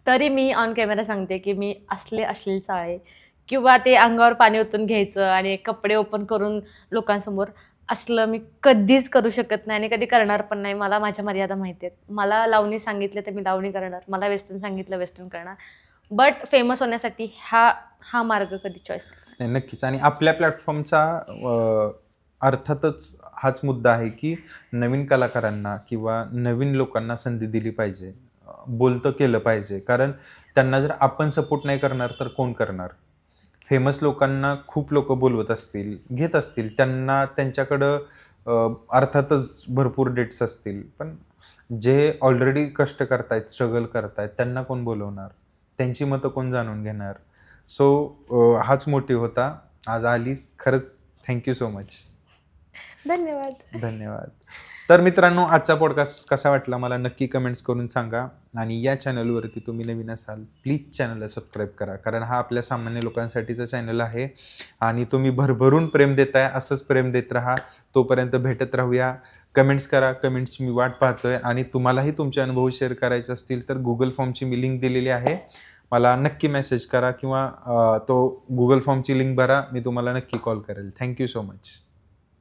तरी मी ऑन कॅमेरा सांगते की मी अश्लील चाळे किंवा ते अंगावर पाणी ओतून घ्यायचं आणि कपडे ओपन करून लोकांसमोर असलं मी कधीच करू शकत नाही आणि कधी करणार पण नाही. मला माझ्या मर्यादा माहिती आहेत. मला लावणी सांगितलं तर मी लावणी करणार. मला वेस्टर्न सांगितलं वेस्टर्न करणार. बट फेमस होण्यासाठी हा मार्ग कधी चॉईस नाही. नाही, नक्कीच. आणि आपल्या प्लॅटफॉर्मचा अर्थातच हाच मुद्दा आहे की नवीन कलाकारांना किंवा नवीन लोकांना संधी दिली पाहिजे, बोलतं केलं पाहिजे. कारण त्यांना जर आपण सपोर्ट नाही करणार तर कोण करणार? फेमस लोकांना खूप लोक बोलवत असतील, घेत असतील, त्यांना त्यांच्याकडं अर्थातच भरपूर डेट्स असतील, पण जे ऑलरेडी कष्ट करतायत, स्ट्रगल करतायत, त्यांना कोण बोलवणार? त्यांची मतं कोण जाणून घेणार? सो हाच मोटिव्ह होता. आज आलीस, खरंच थँक्यू सो मच. धन्यवाद. धन्यवाद. तर मित्रांनो, आजचा पॉडकास्ट कसा वाटला मला नक्की कमेंट्स करून सांगा. आणि या चॅनलवरती तुम्ही नवीन असाल, प्लीज चॅनलला सबस्क्राईब करा, कारण हा आपल्या सामान्य लोकांसाठीचा चॅनल आहे आणि तुम्ही भरभरून प्रेम देताय. असंच प्रेम देत राहा. तोपर्यंत भेटत राहूया. कमेंट्स करा, कमेंट्सची मी वाट पाहतोय. आणि तुम्हालाही तुमचे अनुभव शेअर करायचे असतील तर गुगल फॉर्मची मी लिंक दिलेली आहे, मला नक्की मेसेज करा किंवा तो गुगल फॉर्मची लिंक भरा, मी तुम्हाला नक्की कॉल करेल. Thank you so much.